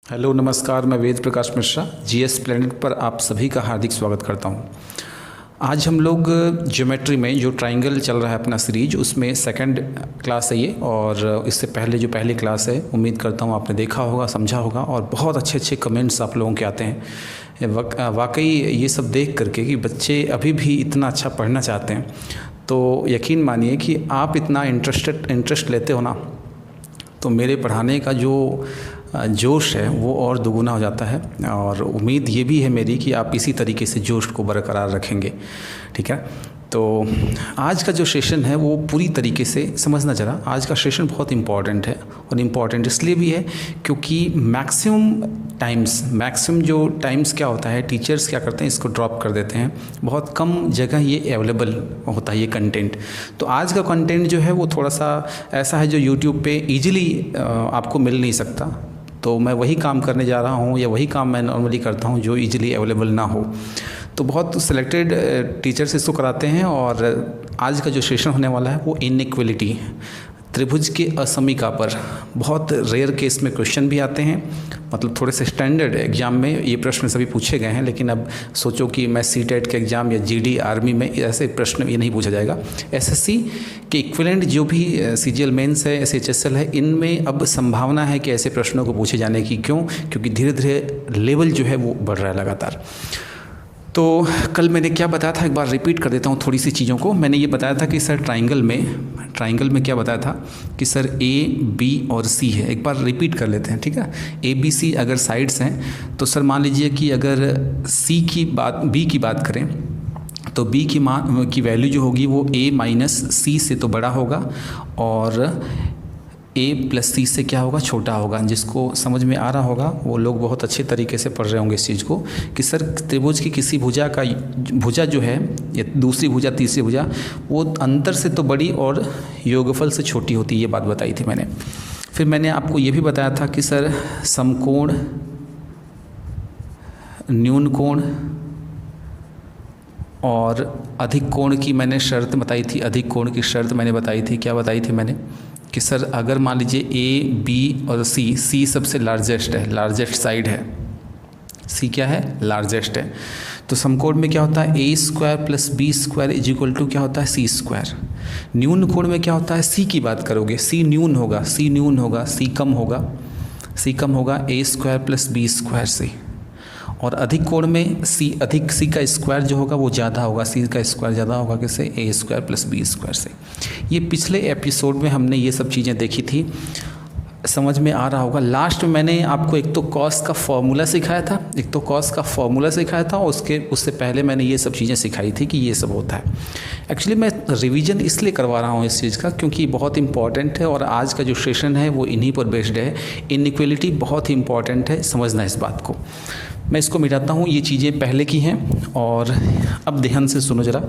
Hello नमस्कार, मैं Ved Prakash Mishra GS planet पर आप सभी का हार्दिक स्वागत करता हूं। आज हम लोग ज्योमेट्री में जो ट्राइंगल चल रहा है अपना सीरीज, उसमें सेकंड क्लास है ये। और इससे पहले जो पहली क्लास है, उम्मीद करता हूं आपने देखा होगा, समझा होगा और बहुत अच्छे अच्छे कमेंट्स आप लोगों के आते हैं। वाकई ये सब देख करके कि बच्चे अभी भी इतना अच्छा पढ़ना चाहते हैं, तो यकीन मानिए कि आप इतना इंटरेस्ट लेते हो ना, तो मेरे पढ़ाने का जो जोश है वो और दुगुना हो जाता है। और उम्मीद ये भी है मेरी कि आप इसी तरीके से जोश को बरकरार रखेंगे। ठीक है, तो आज का जो सेशन है वो पूरी तरीके से समझना जरा। आज का सेशन बहुत इम्पॉर्टेंट है, और इम्पॉर्टेंट इसलिए भी है क्योंकि मैक्सिमम जो टाइम्स क्या होता है, टीचर्स क्या करते हैं, इसको ड्रॉप कर देते हैं। बहुत कम जगह ये अवेलेबल होता है ये कंटेंट। तो आज का कंटेंट जो है वो थोड़ा सा ऐसा है जो यूट्यूब पे ईजिली आपको मिल नहीं सकता। तो मैं वही काम करने जा रहा हूँ, या वही काम मैं नॉर्मली करता हूँ जो इजीली अवेलेबल ना हो। तो बहुत सिलेक्टेड टीचर्स इसको कराते हैं। और आज का जो सेशन होने वाला है वो इनइक्वलिटी, त्रिभुज के असमीका पर बहुत रेयर केस में क्वेश्चन भी आते हैं। मतलब थोड़े से स्टैंडर्ड एग्जाम में ये प्रश्न सभी पूछे गए हैं, लेकिन अब सोचो कि मैं सीटेट के एग्ज़ाम या जीडी आर्मी में ऐसे प्रश्न ये नहीं पूछा जाएगा। एसएससी के इक्विवेलेंट जो भी सीजीएल मेंस है, एसएचएसएल है, इनमें अब संभावना है कि ऐसे प्रश्नों को पूछे जाने की। क्यों? क्योंकि धीरे धीरे लेवल जो है वो बढ़ रहा है लगातार। तो कल मैंने क्या बताया था, एक बार रिपीट कर देता हूँ थोड़ी सी चीज़ों को। मैंने ये बताया था कि सर ट्राइंगल में क्या बताया था कि सर ए बी और सी है। एक बार रिपीट कर लेते हैं, ठीक है। ए बी सी अगर साइड्स हैं तो सर मान लीजिए कि अगर बी की बात करें तो बी की वैल्यू जो होगी वो ए माइनस सी से तो बड़ा होगा, और ए प्लस सी से क्या होगा, छोटा होगा। जिसको समझ में आ रहा होगा वो लोग बहुत अच्छे तरीके से पढ़ रहे होंगे इस चीज़ को, कि सर त्रिभुज की किसी भुजा जो है, या दूसरी भुजा तीसरी भुजा, वो अंतर से तो बड़ी और योगफल से छोटी होती है। ये बात बताई थी मैंने। फिर मैंने आपको ये भी बताया था कि सर समकोण, न्यून कोण और अधिक कोण की मैंने शर्त बताई थी। अधिक कोण की शर्त मैंने बताई थी। क्या बताई थी मैंने? कि सर अगर मान लीजिए ए बी और सी सबसे लार्जेस्ट है, लार्जेस्ट साइड है। सी क्या है? लार्जेस्ट है। तो समकोण में क्या होता है? A square plus B square is equal to क्या होता है? C square. न्यून कोण में क्या होता है? सी की बात करोगे, सी न्यून होगा, सी कम होगा ए स्क्वायर प्लस बी स्क्वायर से। और अधिक कोण में सी का स्क्वायर जो होगा वो ज़्यादा होगा, सी का स्क्वायर ज़्यादा होगा किससे? ए स्क्वायर प्लस बी स्क्वायर से। ये पिछले एपिसोड में हमने ये सब चीज़ें देखी थी, समझ में आ रहा होगा। लास्ट में मैंने आपको एक तो कॉस का फॉर्मूला सिखाया था, और उससे पहले मैंने ये सब चीज़ें सिखाई थी कि ये सब होता है। एक्चुअली मैं रिवीजन इसलिए करवा रहा हूँ इस चीज़ का क्योंकि बहुत इंपॉर्टेंट है, और आज का जो सेशन है वो इन्हीं पर बेस्ड है। इनइक्वलिटी बहुत ही इंपॉर्टेंट है, समझना इस बात को। मैं इसको मिटाता हूँ, ये चीज़ें पहले की हैं। और अब ध्यान से सुनो ज़रा,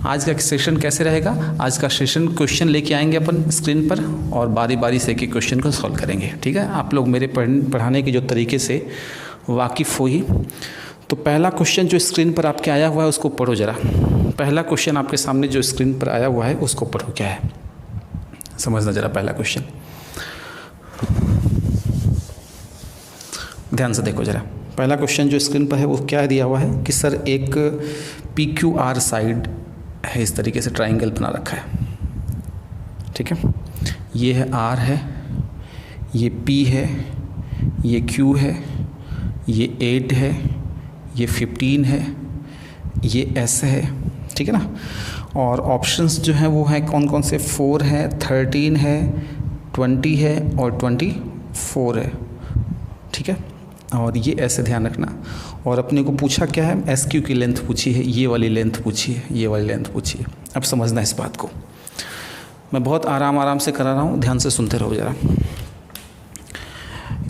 आज का सेशन कैसे रहेगा। आज का सेशन क्वेश्चन लेके आएंगे अपन स्क्रीन पर, और बारी बारी से एक क्वेश्चन को सॉल्व करेंगे। ठीक है, आप लोग मेरे पढ़ाने के जो तरीके से वाकिफ़ हुई। तो पहला क्वेश्चन जो स्क्रीन पर आपके आया हुआ है उसको पढ़ो ज़रा। पहला क्वेश्चन आपके सामने जो स्क्रीन पर आया हुआ है उसको पढ़ो, क्या है समझना ज़रा। पहला क्वेश्चन ध्यान से देखो ज़रा। पहला क्वेश्चन जो स्क्रीन पर है वो क्या दिया हुआ है कि सर एक PQR साइड है, इस तरीके से ट्राइंगल बना रखा है। ठीक है, ये है R है, ये P है, ये Q है, ये 8 है, ये 15 है, ये S है। ठीक है ना। और ऑप्शंस जो हैं वो हैं कौन कौन से? 4 है, 13 है, 20 है और 24 है। ठीक है, और ये ऐसे ध्यान रखना। और अपने को पूछा क्या है? SQ की लेंथ पूछी है, ये वाली लेंथ पूछी है, अब समझना इस बात को। मैं बहुत आराम से करा रहा हूँ, ध्यान से सुनते रहो ज़रा।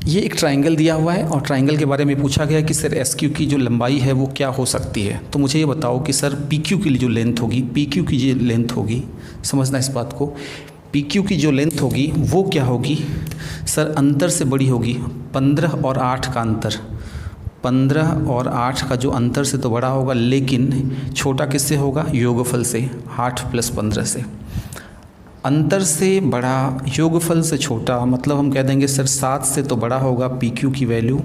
ये एक ट्राइंगल दिया हुआ है, और ट्राइंगल के बारे में पूछा गया कि सर SQ की जो लंबाई है वो क्या हो सकती है। तो मुझे ये बताओ कि सर PQ की जो लेंथ होगी, समझना इस बात को। PQ की जो लेंथ होगी वो क्या होगी? सर अंतर से बड़ी होगी। 15 और 8 का अंतर, 15 और 8 का जो अंतर से तो बड़ा होगा, लेकिन छोटा किससे होगा? योगफल से, 8 प्लस 15 से। अंतर से बड़ा योगफल से छोटा, मतलब हम कह देंगे सर 7 से तो बड़ा होगा पी क्यू की वैल्यू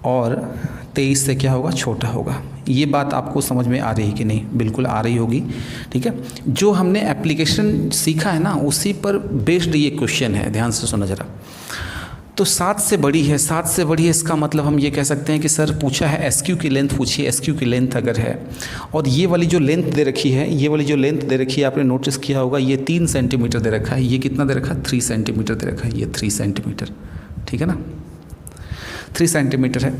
और 23 से क्या होगा, छोटा होगा। ये बात आपको समझ में आ रही है कि नहीं? बिल्कुल आ रही होगी, ठीक है। जो हमने एप्लीकेशन सीखा है ना, उसी पर बेस्ड ये क्वेश्चन है, ध्यान से सुना ज़रा। तो 7 से बड़ी है, 7 से बड़ी है, इसका मतलब हम ये कह सकते हैं कि सर पूछा है एस क्यू की लेंथ पूछिए, एस क्यू की लेंथ अगर है और ये वाली जो लेंथ दे रखी है, ये वाली जो लेंथ दे रखी है, आपने नोटिस किया होगा ये 3 सेंटीमीटर दे रखा है, ये कितना दे रखा है, 3 सेंटीमीटर दे रखा है, ये 3 सेंटीमीटर, ठीक है ना, 3 सेंटीमीटर है।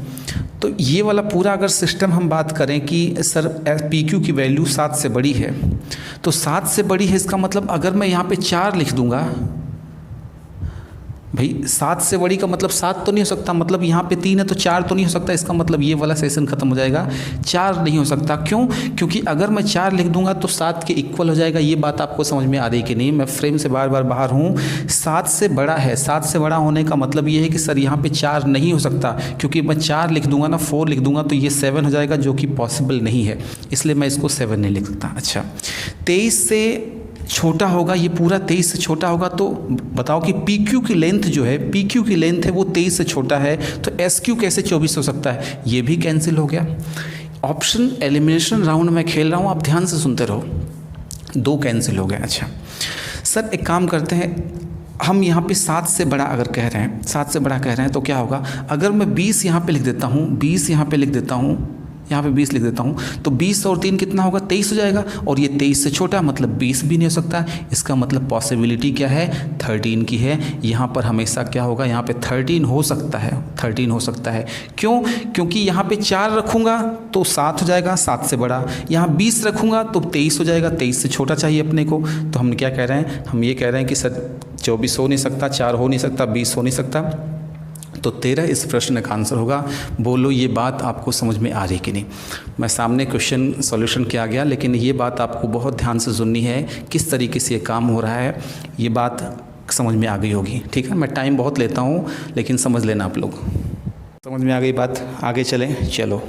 तो ये वाला पूरा अगर सिस्टम हम बात करें कि सर पी क्यू की वैल्यू 7 से बड़ी है, तो 7 से बड़ी है इसका मतलब अगर मैं यहाँ पे 4 लिख दूंगा, भाई 7 से बड़ी का मतलब 7 तो नहीं हो सकता, मतलब यहाँ पे 3 है तो 4 तो नहीं हो सकता, इसका मतलब ये वाला सेशन खत्म हो जाएगा, 4 नहीं हो सकता। क्यों? क्योंकि अगर मैं 4 लिख दूंगा तो 7 के इक्वल हो जाएगा। ये बात आपको समझ में आ रही कि नहीं? मैं फ्रेम से बार बार बाहर हूँ। 7 से बड़ा है, 7 से बड़ा होने का मतलब ये है कि सर यहाँ पे 4 नहीं हो सकता, क्योंकि मैं 4 लिख दूंगा ना, 4 लिख दूंगा तो ये 7 हो जाएगा, जो कि पॉसिबल नहीं है, इसलिए मैं इसको 7 नहीं लिख सकता। अच्छा, 23 से छोटा होगा, ये पूरा 23 से छोटा होगा, तो बताओ कि पी क्यू की लेंथ जो है, पी क्यू की लेंथ है वो 23 से छोटा है, तो एस क्यू कैसे 24 हो सकता है? ये भी कैंसिल हो गया। ऑप्शन एलिमिनेशन राउंड में खेल रहा हूँ, आप ध्यान से सुनते रहो। 2 कैंसिल हो गए। अच्छा सर एक काम करते हैं, हम यहाँ पे 7 से बड़ा अगर कह रहे हैं, 7 से बड़ा कह रहे हैं तो क्या होगा, अगर मैं 20 यहाँ पे लिख देता हूँ, 20 यहाँ पे लिख देता हूँ, यहाँ पे 20 लिख देता हूँ, तो 20 और 3 कितना होगा, 23 हो जाएगा, और ये 23 से छोटा मतलब 20 भी नहीं हो सकता। इसका मतलब पॉसिबिलिटी क्या है, 13 की है। यहाँ पर हमेशा क्या होगा, यहाँ पे 13 हो सकता है, 13 हो सकता है। क्यों? क्योंकि यहाँ पे 4 रखूँगा तो 7 हो जाएगा, 7 से बड़ा। यहाँ 20 रखूँगा तो 23 हो जाएगा, 23 से छोटा चाहिए अपने को। तो हम क्या कह रहे हैं, हम ये कह रहे हैं कि सर 24 हो नहीं सकता, 4 हो नहीं सकता, 20 हो नहीं सकता, तो 13 इस प्रश्न का आंसर होगा। बोलो ये बात आपको समझ में आ रही कि नहीं? मैं सामने क्वेश्चन सॉल्यूशन किया गया, लेकिन ये बात आपको बहुत ध्यान से सुननी है, किस तरीके से ये काम हो रहा है, ये बात समझ में आ गई होगी, ठीक है। मैं टाइम बहुत लेता हूँ, लेकिन समझ लेना आप लोग। समझ में आ गई बात? आगे चलें, चलो।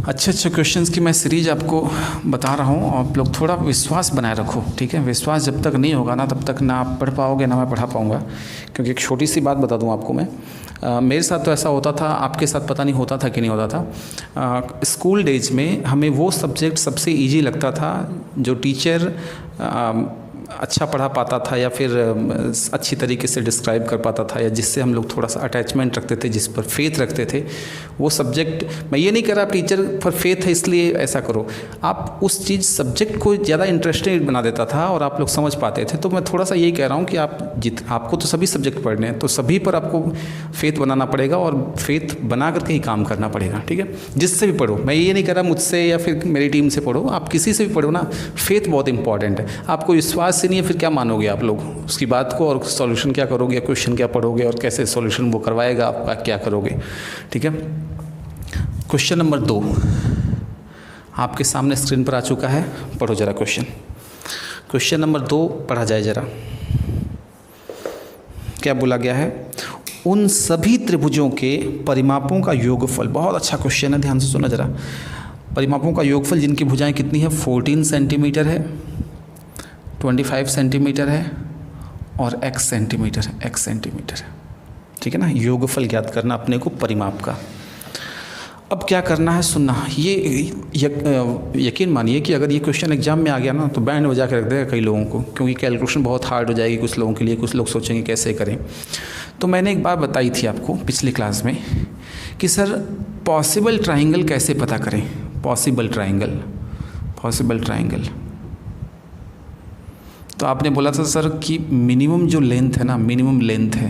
अच्छे क्वेश्चंस की मैं सीरीज आपको बता रहा हूँ, आप लोग थोड़ा विश्वास बनाए रखो, ठीक है। विश्वास जब तक नहीं होगा ना, तब तक ना आप पढ़ पाओगे ना मैं पढ़ा पाऊँगा। क्योंकि एक छोटी सी बात बता दूँ आपको मैं, मेरे साथ तो ऐसा होता था, आपके साथ पता नहीं होता था कि नहीं होता था। स्कूल डेज में हमें वो सब्जेक्ट सबसे ईजी लगता था जो टीचर अच्छा पढ़ा पाता था, या फिर अच्छी तरीके से डिस्क्राइब कर पाता था, या जिससे हम लोग थोड़ा सा अटैचमेंट रखते थे, जिस पर फेथ रखते थे, वो सब्जेक्ट। मैं ये नहीं कह रहा आप टीचर पर फेथ है इसलिए ऐसा करो, आप उस चीज़ सब्जेक्ट को ज़्यादा इंटरेस्टिंग बना देता था और आप लोग समझ पाते थे। तो मैं थोड़ा सा यही कह रहा हूँ कि आपको तो सभी सब्जेक्ट पढ़ने हैं, तो सभी पर आपको फेथ बनाना पड़ेगा और फेथ बना करके ही काम करना पड़ेगा, ठीक है। जिससे भी पढ़ो, मैं ये नहीं कह रहा मुझसे या फिर मेरी टीम से पढ़ो, आप किसी से भी पढ़ो ना, फेथ बहुत इंपॉर्टेंट है। आपको विश्वास से नहीं है, फिर क्या मानोगे आप लोग उसकी बात को, और सॉल्यूशन क्या करोगे, क्वेश्चन क्या पढ़ोगे, और कैसे सॉल्यूशन वो करवाएगा आपका, क्या करोगे, ठीक है। क्वेश्चन नंबर 2 आपके सामने स्क्रीन पर आ चुका है, पढ़ो जरा क्वेश्चन। क्वेश्चन नंबर 2 पढ़ा जाए जरा। क्या बोला गया है, उन सभी त्रिभुजों के परिमापों का योगफल। बहुत अच्छा क्वेश्चन है, ध्यान से सुना जरा। परिमापों का योगफल जिनकी भुजाएं कितनी है, 14 सेंटीमीटर है, 25 सेंटीमीटर है और x सेंटीमीटर है, x सेंटीमीटर है, ठीक है ना। योगफल ज्ञात करना अपने को परिमाप का। अब क्या करना है, सुनना। ये यकीन मानिए कि अगर ये क्वेश्चन एग्जाम में आ गया ना, तो बैंड बजा के रख देगा कई लोगों को, क्योंकि कैलकुलेशन बहुत हार्ड हो जाएगी कुछ लोगों के लिए। कुछ लोग सोचेंगे कैसे करें। तो मैंने एक बात बताई थी आपको पिछली क्लास में कि सर पॉसिबल ट्राइंगल कैसे पता करें। पॉसिबल ट्राइंगल तो आपने बोला था सर कि मिनिमम जो लेंथ है ना, मिनिमम लेंथ है,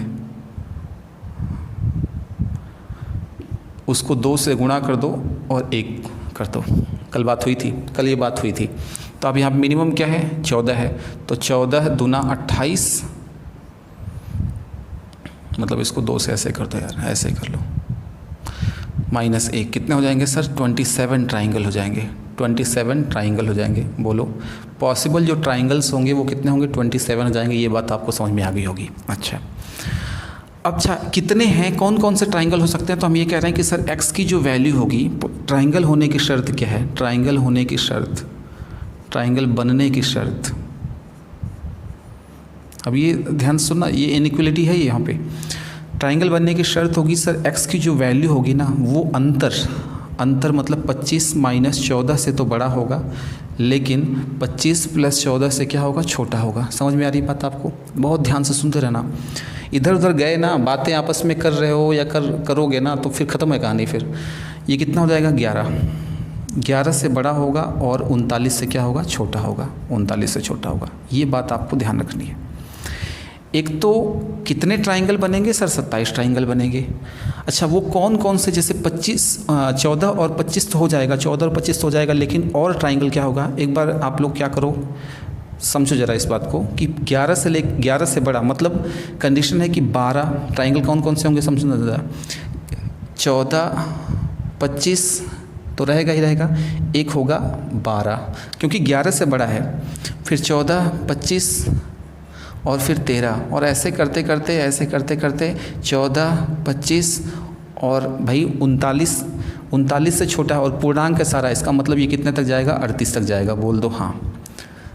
उसको 2 से गुणा कर दो और 1 कर दो। कल ये बात हुई थी। तो अब यहाँ मिनिमम क्या है, 14 है, तो 14 दूना 28, मतलब इसको 2 से ऐसे कर दो यार, ऐसे कर लो, -1 कितने हो जाएंगे सर, 27 ट्राइंगल हो जाएंगे। 27 ट्राइंगल हो जाएंगे। बोलो पॉसिबल जो ट्राइंगल्स होंगे वो कितने होंगे, 27 हो जाएंगे। ये बात आपको समझ में आ गई होगी। अच्छा कितने हैं, कौन कौन से ट्राइंगल हो सकते हैं। तो हम ये कह रहे हैं कि सर x की जो वैल्यू होगी, ट्राइंगल होने की शर्त क्या है, ट्राइंगल बनने की शर्त अब ये ध्यान से सुनना, ये इनइक्वलिटी है यहाँ पे। ट्राइंगल बनने की शर्त होगी सर x की जो वैल्यू होगी ना वो अंतर मतलब 25 माइनस 14 से तो बड़ा होगा, लेकिन 25 प्लस 14 से क्या होगा, छोटा होगा। समझ में आ रही बात आपको? बहुत ध्यान से सुनते रहना। इधर उधर गए ना, बातें आपस में कर रहे हो या करोगे ना तो फिर ख़त्म है कहानी। फिर ये कितना हो जाएगा, 11 से बड़ा होगा और 39 से क्या होगा, छोटा होगा, 39 से छोटा होगा। ये बात आपको ध्यान रखनी है। एक तो कितने ट्राइंगल बनेंगे सर, 27 ट्राइंगल बनेंगे। अच्छा, वो कौन कौन से, जैसे 14 और 25 तो हो जाएगा, 14 और 25 तो हो जाएगा, लेकिन और ट्राइंगल क्या होगा, एक बार आप लोग क्या करो, समझो ज़रा इस बात को कि 11 से बड़ा मतलब कंडीशन है कि 12 ट्राइंगल कौन कौन से होंगे, समझो ज़रा। 14, 25 तो रहेगा ही रहेगा, एक होगा 12 क्योंकि 11 से बड़ा है, फिर 14, 25 और फिर 13, और ऐसे करते करते 14, 25 और भाई 39 से छोटा है और पूर्णांक है सारा, इसका मतलब ये कितने तक जाएगा, 38 तक जाएगा। बोल दो हाँ।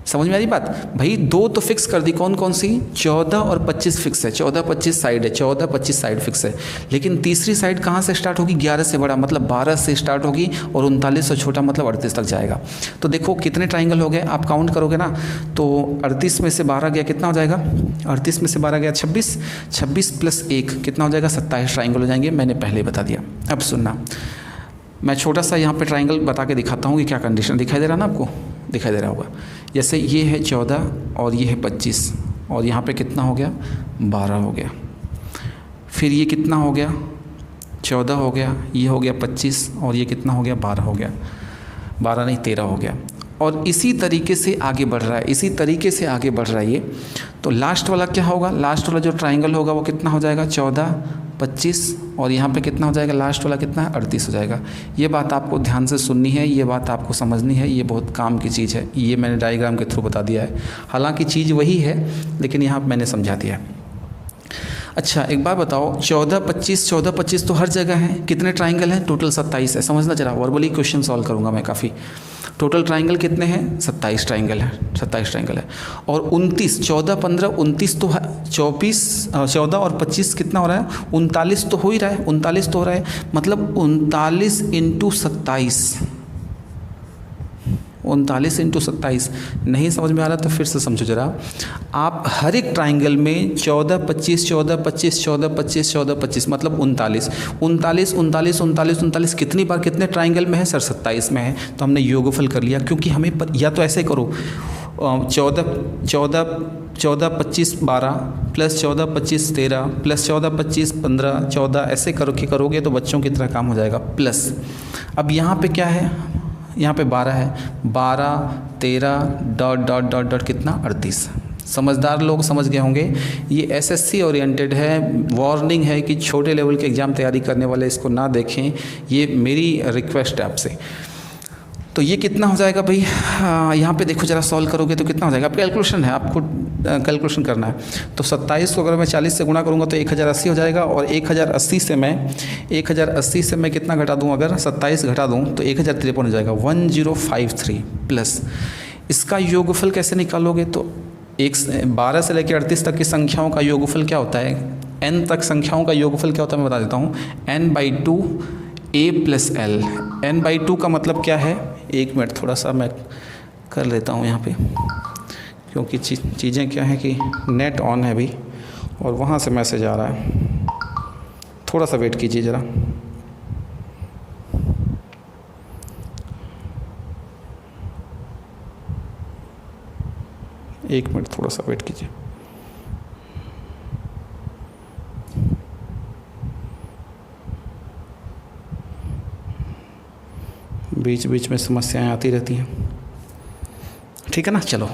समझ में आ रही बात? भाई 2 तो फिक्स कर दी, कौन कौन सी, 14 और 25 फिक्स है, 14, 25 साइड है, 14, 25 साइड फिक्स है, लेकिन तीसरी साइड कहाँ से स्टार्ट होगी, 11 से बड़ा मतलब 12 से स्टार्ट होगी और 39 से छोटा मतलब 38 तक जाएगा। तो देखो कितने ट्राइंगल हो गए, आप काउंट करोगे ना तो 38 में से 12 गया, कितना हो जाएगा, 38 में से 12 गया 26, 26 प्लस 1 कितना हो जाएगा, 27 ट्राइंगल हो जाएंगे। मैंने पहले बता दिया। अब सुनना, मैं छोटा सा यहाँ पे ट्राइंगल बता के दिखाता हूँ कि क्या कंडीशन, दिखाई दे रहा ना आपको, दिखाई दे रहा होगा। जैसे ये है 14 और ये है 25 और यहाँ पे कितना हो गया, 12 हो गया। फिर ये कितना हो गया, 14 हो गया, ये हो गया 25 और ये कितना हो गया, 12 हो गया, 12 नहीं 13 हो गया। और इसी तरीके से आगे बढ़ रहा है, ये। तो लास्ट वाला क्या होगा, लास्ट वाला जो ट्राइंगल होगा वो कितना हो जाएगा, 14, 25 और यहाँ पे कितना हो जाएगा, लास्ट वाला कितना है, 38 हो जाएगा। ये बात आपको ध्यान से सुननी है, ये बात आपको समझनी है, ये बहुत काम की चीज़ है। ये मैंने डायग्राम के थ्रू बता दिया है, हालांकि चीज़ वही है लेकिन यहाँ मैंने समझा दिया है। अच्छा एक बात बताओ, 14, 25 तो हर जगह है, कितने ट्राइंगल हैं, टोटल 27 है। समझना जरा, वर्बली क्वेश्चन सॉल्व करूँगा मैं काफ़ी। टोटल ट्राइंगल कितने हैं, 27 ट्राइंगल है। और 29, 14, 15, 29 तो है, 14 और 25 कितना हो रहा है, 39 तो हो ही रहा है, 39 तो हो रहा है, मतलब 39 इंटू 27, 39 इंटू 27। नहीं समझ में आ रहा तो फिर से समझो जरा। आप हर एक ट्राइंगल में 14, 25, 14, 25, 14, 25, 14, 25 मतलब 39 कितनी बार कितने ट्राइंगल में है सर, 27 में है। तो हमने योगफल कर लिया, क्योंकि हमें या तो ऐसे करो 14, 25, 12 प्लस 14, 25, 13 प्लस 14, 25, 15, 14 ऐसे करोगे तो बच्चों की तरह काम हो जाएगा। प्लस अब यहाँ पे क्या है, यहाँ पे 12 है, 12, 13 डॉट कितना, 38। समझदार लोग समझ गए होंगे, ये एसएससी ओरिएंटेड है। वार्निंग है कि छोटे लेवल के एग्ज़ाम तैयारी करने वाले इसको ना देखें, ये मेरी रिक्वेस्ट है आपसे। तो ये कितना हो जाएगा भाई, यहाँ पे देखो जरा, सॉल्व करोगे तो कितना हो जाएगा, आपका कैलकुलेशन है, आपको कैलकुलेशन करना है। तो 27 को अगर मैं 40 से गुणा करूँगा तो 1080 हो जाएगा, और 1080 से मैं कितना घटा दूँ, अगर 27 घटा दूँ तो 1053 हो जाएगा, 1053 प्लस इसका योगफल कैसे निकालोगे, तो 12 से लेकर 38 तक की संख्याओं का योगफल क्या होता है, n तक संख्याओं का योगफल क्या होता है मैं बता देता हूँ, n/2 a plus l। n/2 का मतलब क्या है, एक मिनट थोड़ा सा मैं कर लेता हूँ यहाँ पे, क्योंकि चीज़ें क्या है कि नेट ऑन है अभी और वहाँ से मैसेज आ रहा है, थोड़ा सा वेट कीजिए ज़रा। एक मिनट थोड़ा सा वेट कीजिए। बीच बीच में समस्याएं आती रहती हैं, ठीक है ना। चलो,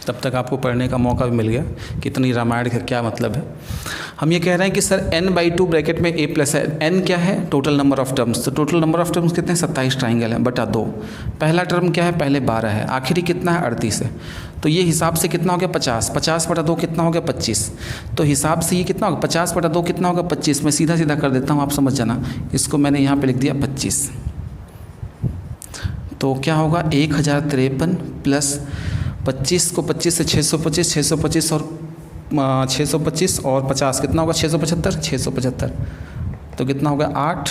तब तक आपको पढ़ने का मौका भी मिल गया कितनी रामायण का क्या मतलब है। हम ये कह रहे हैं कि सर n/2 ब्रैकेट में a प्लस है, n क्या है, टोटल नंबर ऑफ टर्म्स। तो टोटल नंबर ऑफ टर्म्स कितने हैं, 27 ट्राइंगल है बटा 2। पहला टर्म क्या है, पहले 12 है, आखिरी कितना है, 38 है। तो ये हिसाब से कितना हो गया, 50, 50 बटा 2 कितना हो गया, 25। तो हिसाब से ये कितना होगा, 50 बटा 2 कितना होगा, 25। मैं सीधा सीधा कर देता हूँ, आप समझ जाना। इसको मैंने यहाँ पर लिख दिया 25। तो क्या होगा, 1053 प्लस 25 को 25 से 625, 625 और 625 और 50 कितना होगा? 675, 675 तो कितना होगा? 8,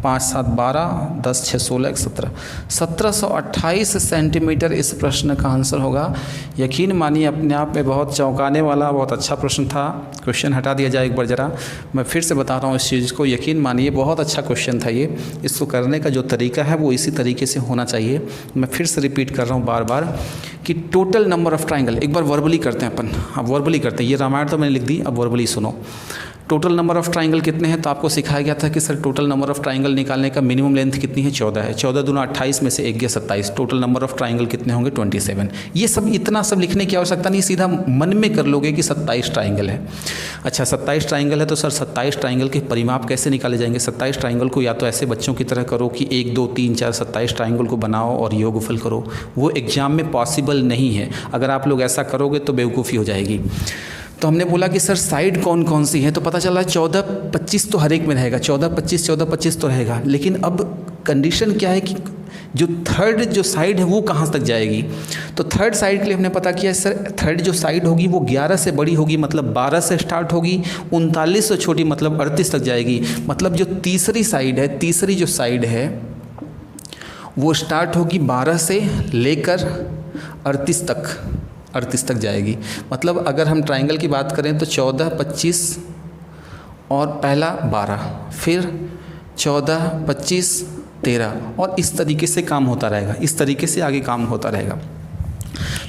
5, 7, 12, 10, 6, 16, 17, 1728 सेंटीमीटर इस प्रश्न का आंसर होगा। यकीन मानिए अपने आप में बहुत चौंकाने वाला, बहुत अच्छा प्रश्न था। क्वेश्चन हटा दिया जाए एक बार ज़रा, मैं फिर से बता रहा हूँ इस चीज़ को। यकीन मानिए बहुत अच्छा क्वेश्चन था ये। इसको करने का जो तरीका है वो इसी तरीके से होना चाहिए। मैं फिर से रिपीट कर रहा हूँ बार बार कि टोटल नंबर ऑफ ट्राइंगल, एक बार वर्बली करते हैं अपन। अब वर्बली करते हैं, ये रामायण तो मैंने लिख दी, अब वर्बली सुनो। टोटल नंबर ऑफ ट्राइंगल कितने हैं? तो आपको सिखाया गया था कि sir total number of triangle निकालने का मिनिमम लेंथ कितनी है? 14 है। 14 दूना 28 में से 1 गया 27। टोटल नंबर ऑफ ट्राइंगल कितने होंगे? 27। ये सब इतना सब लिखने की आवश्यकता नहीं, सीधा मन में कर लोगे कि 27 ट्राइंगल है। अच्छा 27 ट्राइंगल है तो सर 27 ट्राइंगल के परिमाप कैसे निकाले जाएंगे? 27 ट्राइंगल को या तो ऐसे बच्चों की तरह करो कि 1, 2, 3, 4 27 ट्राइंगल को बनाओ और योगफल करो। वो एग्जाम में पॉसिबल नहीं है। अगर आप लोग ऐसा करोगे तो बेवकूफ़ी हो जाएगी। तो हमने बोला कि सर साइड कौन कौन सी है, तो पता चला 14, 25 तो हर एक में रहेगा। 14, 25, 14, 25 तो रहेगा। लेकिन अब कंडीशन क्या है कि जो थर्ड जो साइड है वो कहाँ तक जाएगी? तो थर्ड साइड के लिए हमने पता किया सर थर्ड जो साइड होगी वो 11 से बड़ी होगी, मतलब 12 से स्टार्ट होगी, 39 से छोटी मतलब 38 तक जाएगी। मतलब जो तीसरी साइड है, तीसरी जो साइड है वो स्टार्ट होगी 12 से लेकर 38 तक जाएगी। मतलब अगर हम ट्राइंगल की बात करें तो 14, 25 और पहला 12, फिर 14, 25, 13 और इस तरीके से काम होता रहेगा, इस तरीके से आगे काम होता रहेगा।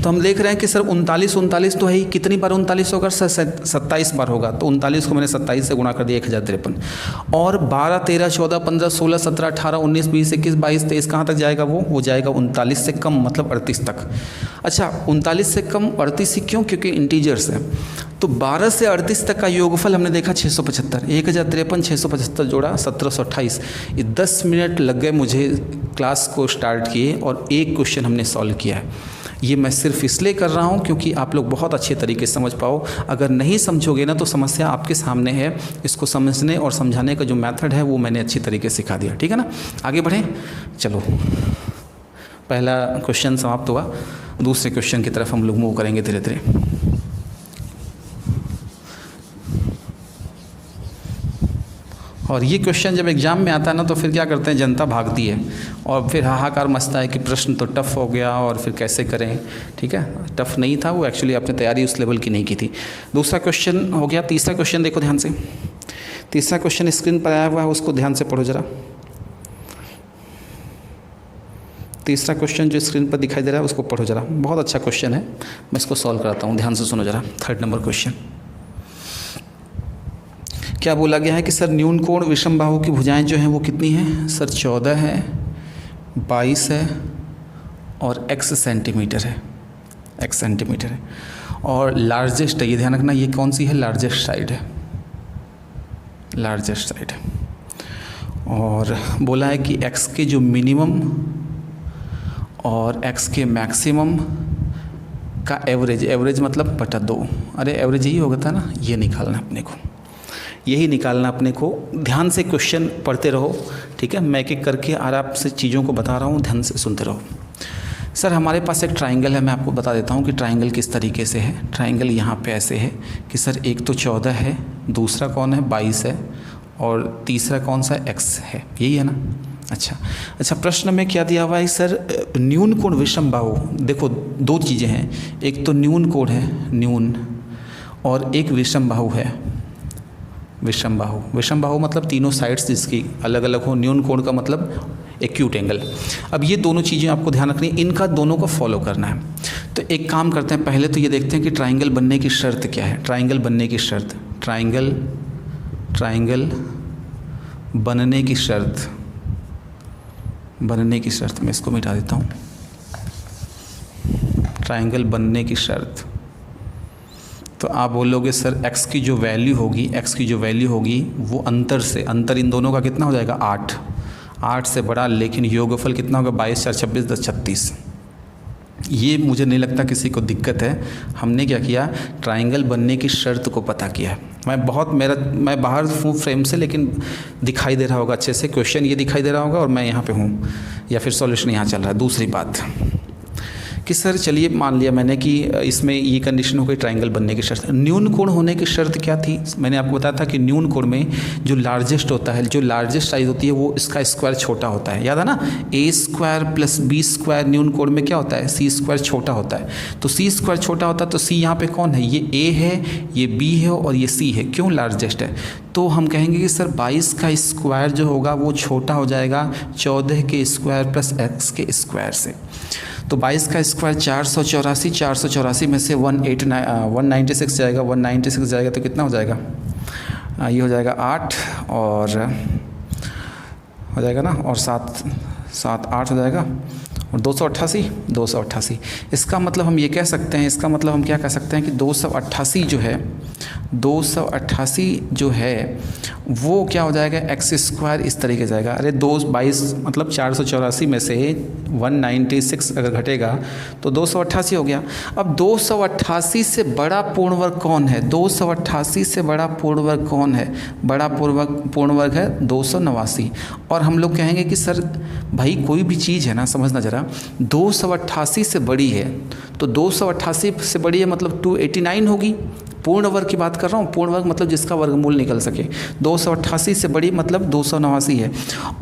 तो हम देख रहे हैं कि सर 39 तो है ही। कितनी बार 39 होगा सर? 27 बार होगा। तो 39 को मैंने 27 से गुणा कर दिया, 1053। और 12, 13, 14, 15, 16, 17, 18, 19, 20, 21, 22, 23 कहाँ तक जाएगा? वो जाएगा 39 से कम, मतलब 38 तक। अच्छा 39 से कम 38 ही क्यों? क्योंकि इंटीजर्स है। तो 12 से 38 तक का योगफल हमने देखा 675, 1053, 675 जोड़ा 1728। 10 मिनट लग गए मुझे क्लास को स्टार्ट किए और एक क्वेश्चन हमने सॉल्व किया है। ये मैं सिर्फ इसलिए कर रहा हूँ क्योंकि आप लोग बहुत अच्छे तरीके से समझ पाओ। अगर नहीं समझोगे ना तो समस्या आपके सामने है। इसको समझने और समझाने का जो मेथड है वो मैंने अच्छी तरीके से सिखा दिया। ठीक है ना, आगे बढ़ें। चलो पहला क्वेश्चन समाप्त हुआ, दूसरे क्वेश्चन की तरफ हम लोग मूव करेंगे धीरे धीरे। और ये क्वेश्चन जब एग्ज़ाम में आता है ना तो फिर क्या करते हैं, जनता भागती है और फिर हाहाकार मचता है कि प्रश्न तो टफ़ हो गया और फिर कैसे करें। ठीक है, टफ़ नहीं था वो, एक्चुअली आपने तैयारी उस लेवल की नहीं की थी। दूसरा क्वेश्चन हो गया। तीसरा क्वेश्चन देखो ध्यान से। तीसरा क्वेश्चन स्क्रीन पर आया हुआ है, उसको ध्यान से पढ़ो ज़रा। तीसरा क्वेश्चन जो स्क्रीन पर दिखाई दे रहा है उसको पढ़ो ज़रा, बहुत अच्छा क्वेश्चन है। मैं इसको सॉल्व कराता हूँ, ध्यान से सुनो ज़रा। 3rd नंबर क्वेश्चन क्या बोला गया है कि सर न्यून कोण विषम बाहु की भुजाएं जो हैं वो कितनी हैं? सर 14 है, 22 है और x सेंटीमीटर है, x सेंटीमीटर है। और लार्जेस्ट है, ये ध्यान रखना, ये कौन सी है? लार्जेस्ट साइड है, लार्जेस्ट साइड है। और बोला है कि x के जो मिनिमम और x के मैक्सिमम का एवरेज, एवरेज मतलब बटा 2, अरे एवरेज ही होगा था ना, ये निकालना अपने को, यही निकालना अपने को। ध्यान से क्वेश्चन पढ़ते रहो, ठीक है। मैं एक एक करके आराम से चीज़ों को बता रहा हूँ, ध्यान से सुनते रहो। सर हमारे पास एक ट्राइंगल है, मैं आपको बता देता हूँ कि ट्राइंगल किस तरीके से है। ट्राइंगल यहाँ पे ऐसे है कि सर एक तो 14 है, दूसरा कौन है? 22 है और तीसरा कौन सा? x है, यही है ना। अच्छा प्रश्न में क्या दिया हुआ है सर? न्यून कोण विषम बाहु। देखो दो चीज़ें हैं, एक तो न्यून कोण है, न्यून, और एक विषम बाहु है, विषम बाहु। विषम बाहु मतलब तीनों साइड्स जिसकी अलग अलग हो। न्यून कोण का मतलब एक्यूट एंगल। अब ये दोनों चीज़ें आपको ध्यान रखनी है, इनका दोनों को फॉलो करना है। तो एक काम करते हैं, पहले तो ये देखते हैं कि ट्राइंगल बनने की शर्त क्या है। ट्राइंगल बनने की शर्त, ट्राइंगल बनने की शर्त, बनने की शर्त, मैं इसको मिटा देता हूँ। ट्राइंगल बनने की शर्त, तो आप बोलोगे सर x की जो वैल्यू होगी, x की जो वैल्यू होगी वो अंतर से, अंतर इन दोनों का कितना हो जाएगा? 8, 8 से बड़ा, लेकिन योगफल कितना होगा? 22, 4, 26, 10, 36। ये मुझे नहीं लगता किसी को दिक्कत है। हमने क्या किया, ट्राइंगल बनने की शर्त को पता किया। मैं बाहर हूँ फ्रेम से, लेकिन दिखाई दे रहा होगा अच्छे से, क्वेश्चन ये दिखाई दे रहा होगा और मैं यहाँ पे हूँ, या फिर सॉल्यूशन यहाँ चल रहा है। दूसरी बात कि सर चलिए मान लिया मैंने कि इसमें ये कंडीशन हो गई ट्रायंगल बनने की शर्त। न्यून कोण होने की शर्त क्या थी? मैंने आपको बताया था कि न्यून कोण में जो लार्जेस्ट होता है, जो लार्जेस्ट साइज होती है वो इसका स्क्वायर छोटा होता है, याद है ना? ए स्क्वायर प्लस बी स्क्वायर न्यून कोण में क्या होता है? सी स्क्वायर छोटा होता है। तो सी स्क्वायर छोटा होता है तो सी यहाँ पे कौन है? ये ए है, ये बी है और ये सी है। क्यों? लार्जेस्ट है। तो हम कहेंगे कि सर 22 का स्क्वायर जो होगा वो छोटा हो जाएगा 14 के स्क्वायर प्लस एक्स के स्क्वायर से। तो 22 का स्क्वायर 484, 484 में से 196 जाएगा, 196 जाएगा तो कितना हो जाएगा? ये हो जाएगा 8 और हो जाएगा ना, और 7 7 8 हो जाएगा और 288। इसका मतलब हम ये कह सकते हैं, इसका मतलब हम क्या कह सकते हैं कि 288 जो है वो क्या हो जाएगा? एक्स स्क्वायर इस तरीके जाएगा। अरे 22 मतलब 484 में से 196 अगर घटेगा तो 288 हो गया। अब 288 से बड़ा पूर्ण वर्ग कौन है? 288 से बड़ा पूर्ण वर्ग कौन है? बड़ा पूर्ण वर्ग है 289। और हम लोग कहेंगे कि सर भाई कोई भी चीज़ है ना, समझना ज़रा, 288 से बड़ी है तो 288 से बड़ी है मतलब 289 होगी। पूर्ण वर्ग की बात कर रहा हूँ, पूर्ण वर्ग मतलब जिसका वर्गमूल निकल सके। 288 से बड़ी मतलब 289 है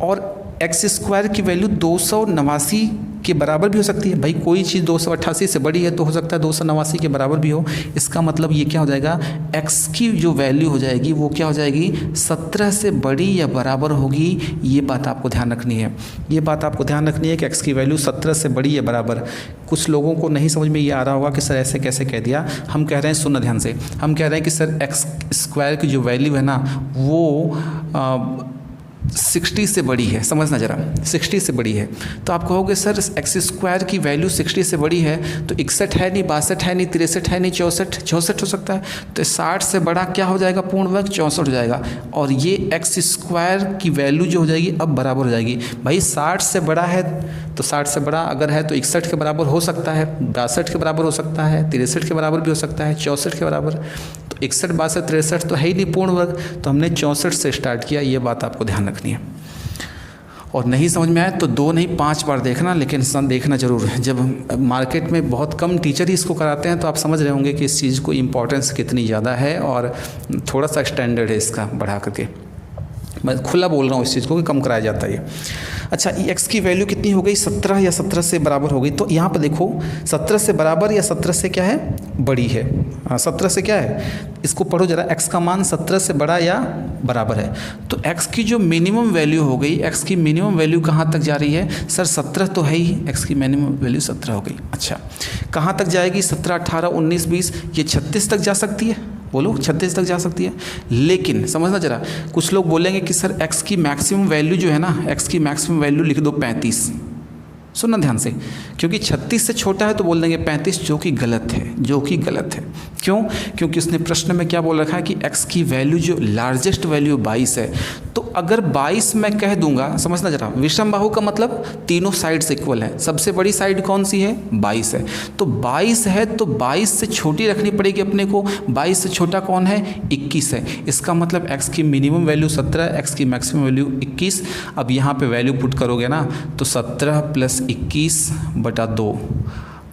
और एक्स स्क्वायर की वैल्यू 289 के बराबर भी हो सकती है। भाई कोई चीज़ 288 से बड़ी है तो हो सकता है 289 के बराबर भी हो। इसका मतलब ये क्या हो जाएगा? एक्स की जो वैल्यू हो जाएगी वो क्या हो जाएगी? 17 से बड़ी या बराबर होगी। ये बात आपको ध्यान रखनी है, ये बात आपको ध्यान रखनी है कि एक्स की वैल्यू 17 से बड़ी या बराबर। कुछ लोगों को नहीं समझ में ये आ रहा होगा कि सर ऐसे कैसे कह दिया। हम कह रहे हैं, सुनना ध्यान से, हम कह रहे हैं कि सर एक्स स्क्वायर की जो वैल्यू है ना वो 60 से बड़ी है। समझना ज़रा, 60 से बड़ी है तो आप कहोगे सर एक्स स्क्वायर की वैल्यू 60 से बड़ी है तो 61 है नहीं, 62 है नहीं, 63 है नहीं, 64 हो सकता है। तो 60 से बड़ा क्या हो जाएगा? पूर्ण वर्ग 64 हो जाएगा। और ये एक्स स्क्वायर की वैल्यू जो हो जाएगी अब बराबर हो जाएगी। भाई 60 से बड़ा है तो 60 से बड़ा अगर है तो 61 के बराबर हो सकता है, 62 के बराबर हो सकता है, 63 के बराबर भी हो सकता है, 64 के बराबर। तो 61, 62, 63 तो है ही नहीं पूर्ण वर्ग, तो हमने 64 से स्टार्ट किया। ये बात आपको ध्यान रखनी है। और नहीं समझ में आए तो 2 नहीं 5 बार देखना, लेकिन देखना जरूर है। जब मार्केट में बहुत कम टीचर ही इसको कराते हैं तो आप समझ रहे होंगे कि इस चीज़ को इम्पोर्टेंस कितनी ज़्यादा है और थोड़ा सा स्टैंडर्ड है इसका बढ़ा करके। मैं खुला बोल रहा हूँ इस चीज़ को कि कम कराया जाता है ये। अच्छा, एक्स की वैल्यू कितनी हो गई? 17 या 17 से बराबर हो गई। तो यहाँ पर देखो 17 से बराबर या 17 से क्या है? बड़ी है। 17 से क्या है? इसको पढ़ो जरा, एक्स का मान 17 से बड़ा या बराबर है। तो एक्स की जो मिनिमम वैल्यू हो गई, एक्स की मिनिमम वैल्यू कहाँ तक जा रही है? सर 17 तो है ही, एक्स की मिनिमम वैल्यू 17 हो गई। अच्छा, कहाँ तक जाएगी? 17, 18, 19, 20, ये 36 तक जा सकती है। बोलो 36 तक जा सकती है। लेकिन समझना जरा, कुछ लोग बोलेंगे कि सर एक्स की मैक्सिमम वैल्यू जो है ना, एक्स की मैक्सिमम वैल्यू लिख दो 35। सुनना ध्यान से, क्योंकि 36 से छोटा है तो बोल देंगे 35, जो कि गलत है, जो कि गलत है। क्यों? क्योंकि उसने प्रश्न में क्या बोल रखा है कि एक्स की वैल्यू जो लार्जेस्ट वैल्यू 22 है। तो अगर 22 मैं कह दूंगा, समझना जरा, विषम बाहु का मतलब तीनों साइड्स इक्वल है। सबसे बड़ी साइड कौन सी है? 22 है। तो 22 है तो 22 से छोटी रखनी पड़ेगी अपने को। 22 से छोटा कौन है? 21 है। इसका मतलब एक्स की मिनिमम वैल्यू 17, एक्स की मैक्सिमम वैल्यू 21। अब यहाँ पे वैल्यू पुट करोगे ना तो 17 + 21/2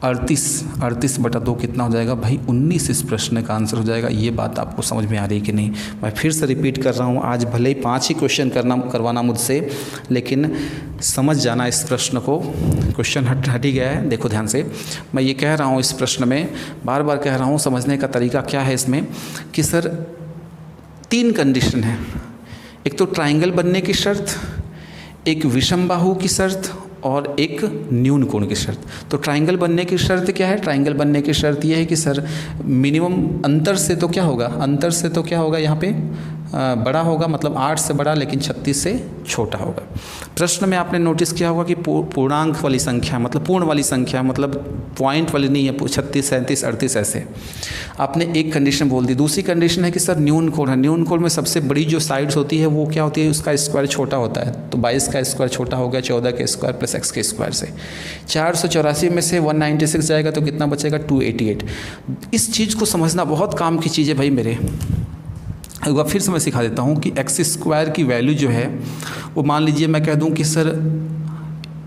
38/2 कितना हो जाएगा भाई? 19 इस प्रश्न का आंसर हो जाएगा। ये बात आपको समझ में आ रही है कि नहीं? मैं फिर से रिपीट कर रहा हूँ, आज भले ही 5 ही क्वेश्चन करवाना मुझसे, लेकिन समझ जाना इस प्रश्न को। क्वेश्चन हट ही गया है, देखो ध्यान से। मैं ये कह रहा हूँ इस प्रश्न में, बार बार कह रहा हूँ, समझने का तरीका क्या है इसमें कि सर 3 कंडीशन है। एक तो ट्राइंगल बनने की शर्त, एक विषम बाहु की शर्त और एक न्यून कोण की शर्त। तो ट्राइंगल बनने की शर्त क्या है? ट्राइंगल बनने की शर्त ये है कि सर मिनिमम अंतर से तो क्या होगा? अंतर से तो क्या होगा? यहाँ पे बड़ा होगा, मतलब 8 से बड़ा लेकिन 36 से छोटा होगा। प्रश्न में आपने नोटिस किया होगा कि पूर्णांक वाली संख्या, मतलब पूर्ण वाली संख्या, मतलब पॉइंट वाली नहीं है, 36, 37, 38 ऐसे आपने एक कंडीशन बोल दी। दूसरी कंडीशन है कि सर न्यून कोण है। न्यून कोण में सबसे बड़ी जो साइड्स होती है वो क्या होती है? उसका स्क्वायर छोटा होता है। तो 22 का स्क्वायर छोटा हो गया 14 के स्क्वायर प्लस एक्स के स्क्वायर से। 484 में से 196 जाएगा तो कितना बचेगा? 288। इस चीज़ को समझना बहुत काम की चीज़ है भाई मेरे। एक बार फिर से मैं सिखा देता हूँ कि एक्स स्क्वायर की वैल्यू जो है वो मान लीजिए मैं कह दूँ कि सर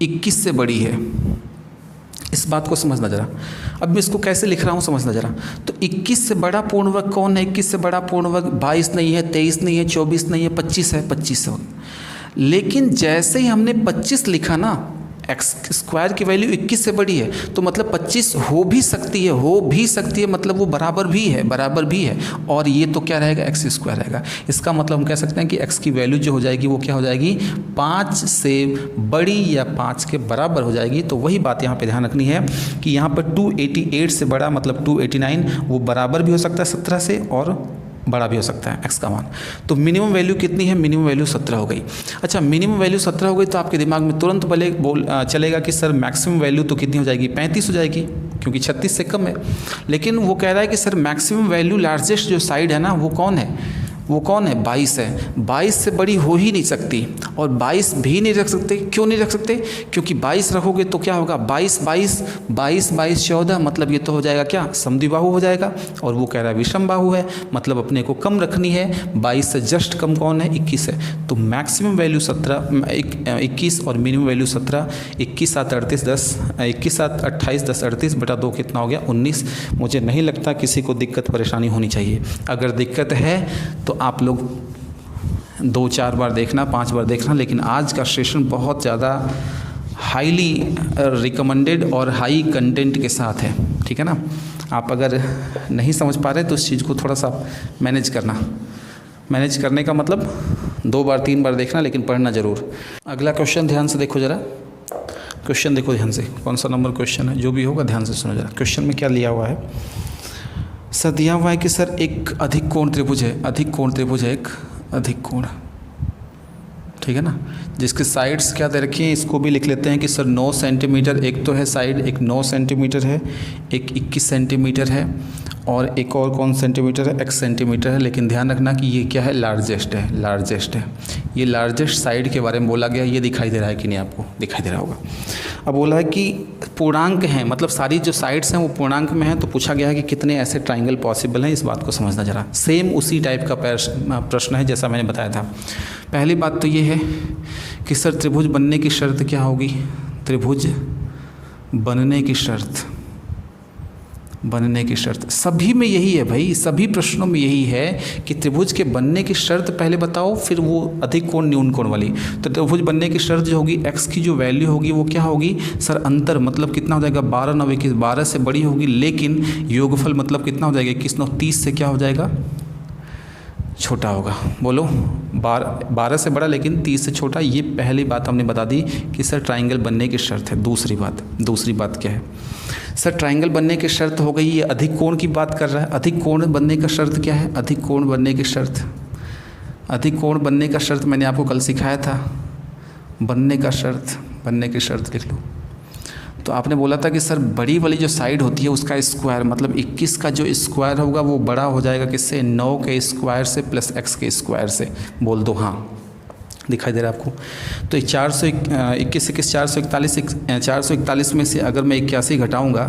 21 से बड़ी है। इस बात को समझना जरा। अब मैं इसको कैसे लिख रहा हूँ समझना जरा। तो 21 से बड़ा पूर्ण वर्ग कौन है? 21 से बड़ा पूर्ण वर्ग 22 नहीं है, 23 नहीं है, 24 नहीं है, 25 है, 25 है। लेकिन जैसे ही हमने 25 लिखा ना, एक्स स्क्वायर की वैल्यू 21 से बड़ी है, तो मतलब 25 हो भी सकती है, मतलब वो बराबर भी है। और ये तो क्या रहेगा? एक्स स्क्वायर रहेगा। इसका मतलब हम कह सकते हैं कि एक्स की वैल्यू जो हो जाएगी वो क्या हो जाएगी? 5 से बड़ी या 5 के बराबर हो जाएगी। तो वही बात यहाँ पे ध्यान रखनी है कि यहाँ पर 288 से बड़ा मतलब 289 वो बराबर भी हो सकता है 17 से और बड़ा भी हो सकता है एक्स का मान। तो मिनिमम वैल्यू कितनी है? मिनिमम वैल्यू 17 हो गई। अच्छा, मिनिमम वैल्यू 17 हो गई तो आपके दिमाग में तुरंत चलेगा कि सर मैक्सिमम वैल्यू तो कितनी हो जाएगी? 35 हो जाएगी, क्योंकि 36 से कम है। लेकिन वो कह रहा है कि सर मैक्सिमम वैल्यू लार्जेस्ट जो साइड है ना वो कौन है? 22 है। 22 से बड़ी हो ही नहीं सकती, और 22 भी नहीं रख सकते। क्यों नहीं रख सकते? क्योंकि 22 रखोगे तो क्या होगा? 22 14, मतलब ये तो हो जाएगा क्या? समद्विबाहु हो जाएगा। और वो कह रहा है विषम बाहु है, मतलब अपने को कम रखनी है। 22 से जस्ट कम कौन है? 21 है। तो मैक्सिमम वैल्यू 21 और मिनिमम वैल्यू 17। 21 7 38 10, 21 7 28 10 38 बटा 2 कितना हो गया? 19। मुझे नहीं लगता किसी को दिक्कत परेशानी होनी चाहिए। अगर दिक्कत है तो आप लोग 2-4 बार देखना, 5 बार देखना, लेकिन आज का सेशन बहुत ज़्यादा हाईली रिकमेंडेड और हाई कंटेंट के साथ है, ठीक है ना। आप अगर नहीं समझ पा रहे तो इस चीज़ को थोड़ा सा मैनेज करने का मतलब 2 बार 3 बार देखना, लेकिन पढ़ना ज़रूर। अगला क्वेश्चन ध्यान से देखो ज़रा। क्वेश्चन देखो ध्यान से, कौन सा नंबर क्वेश्चन है, जो भी होगा ध्यान से सुनो ज़रा। क्वेश्चन में क्या लिया हुआ है? सर दिया हुआ है कि सर एक अधिक कोण त्रिभुज है, एक अधिक कोण, ठीक है ना, जिसके साइड्स क्या दे रखी हैं, इसको भी लिख लेते हैं कि सर 9 सेंटीमीटर एक तो है साइड, एक 9 सेंटीमीटर है, एक 21 सेंटीमीटर है, और एक और कौन सेंटीमीटर है? x सेंटीमीटर है। लेकिन ध्यान रखना कि ये क्या है? लार्जेस्ट है। ये लार्जेस्ट साइड के बारे में बोला गया। ये दिखाई दे रहा है कि नहीं? आपको दिखाई दे रहा होगा। अब बोला है कि पूर्णांक हैं, मतलब सारी जो साइड्स हैं वो पूर्णांक में हैं। तो पूछा गया है कि कितने ऐसे ट्राइंगल पॉसिबल हैं। इस बात को समझना जरा। सेम उसी टाइप का प्रश्न है जैसा मैंने बताया था। पहली बात तो ये है कि सर त्रिभुज बनने की शर्त क्या होगी? त्रिभुज बनने की शर्त सभी में यही है भाई, सभी प्रश्नों में यही है कि त्रिभुज के बनने की शर्त पहले बताओ, फिर वो अधिक कोण न्यून कोण वाली। तो त्रिभुज बनने की शर्त जो होगी, x की जो वैल्यू होगी वो क्या होगी? सर अंतर मतलब कितना हो जाएगा? 12 9 21, 12 से बड़ी होगी, लेकिन योगफल मतलब कितना हो जाएगा? 21 9 30 से क्या हो जाएगा? छोटा होगा। बोलो, 12 से बड़ा लेकिन 30 से छोटा। ये पहली बात हमने बता दी कि सर ट्राइंगल बनने की शर्त है। दूसरी बात क्या है? सर ट्राइंगल बनने की शर्त हो गई, ये अधिक कोण की बात कर रहा है। अधिक कोण बनने का शर्त क्या है? अधिक कोण बनने का शर्त मैंने आपको कल सिखाया था। बनने की शर्त लिख लो। तो आपने बोला था कि सर बड़ी वाली जो साइड होती है उसका स्क्वायर, मतलब 21 का जो स्क्वायर होगा वो बड़ा हो जाएगा किससे? 9 के स्क्वायर से प्लस x के स्क्वायर से। बोल दो हाँ, दिखाई दे रहा है आपको? तो 441 में से अगर मैं 81 घटाऊँगा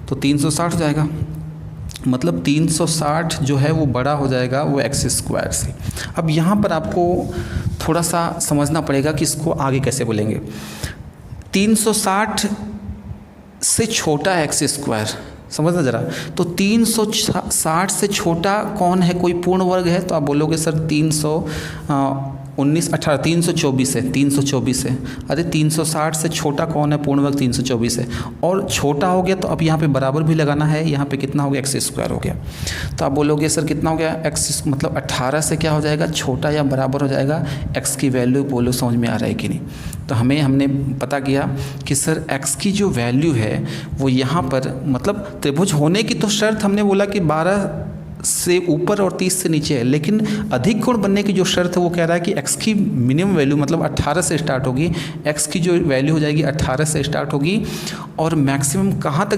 तो 360 हो जाएगा। मतलब 360 जो है वो बड़ा हो जाएगा वो x स्क्वायर से। अब यहाँ पर आपको थोड़ा सा समझना पड़ेगा कि इसको आगे कैसे बोलेंगे। 360 से छोटा एक्स स्क्वायर, समझना ज़रा। तो 360 से छोटा कौन है? कोई पूर्ण वर्ग है? तो आप बोलोगे सर 324 है। अरे 360 से छोटा कौन है? पूर्ण वर्ग 324 है। और छोटा हो गया तो अब यहाँ पे बराबर भी लगाना है। यहाँ पे कितना हो गया? एक्स स्क्वायर हो गया। तो आप बोलोगे सर कितना हो गया? एक्स मतलब 18 से क्या हो जाएगा? छोटा या बराबर हो जाएगा? एक्स की वैल्यू बोलो, समझ में आ रहा है कि नहीं? तो हमने पता किया कि सर x की जो वैल्यू है वो यहाँ पर, मतलब त्रिभुज होने की तो शर्त हमने बोला कि 12 से ऊपर और 30 से नीचे है, लेकिन अधिक कोण बनने की जो शर्त है वो कह रहा है कि x की मिनिमम वैल्यू मतलब 18 से स्टार्ट होगी। x की जो वैल्यू हो जाएगी 18 से स्टार्ट होगी, और मैक्सिमम कहाँ तक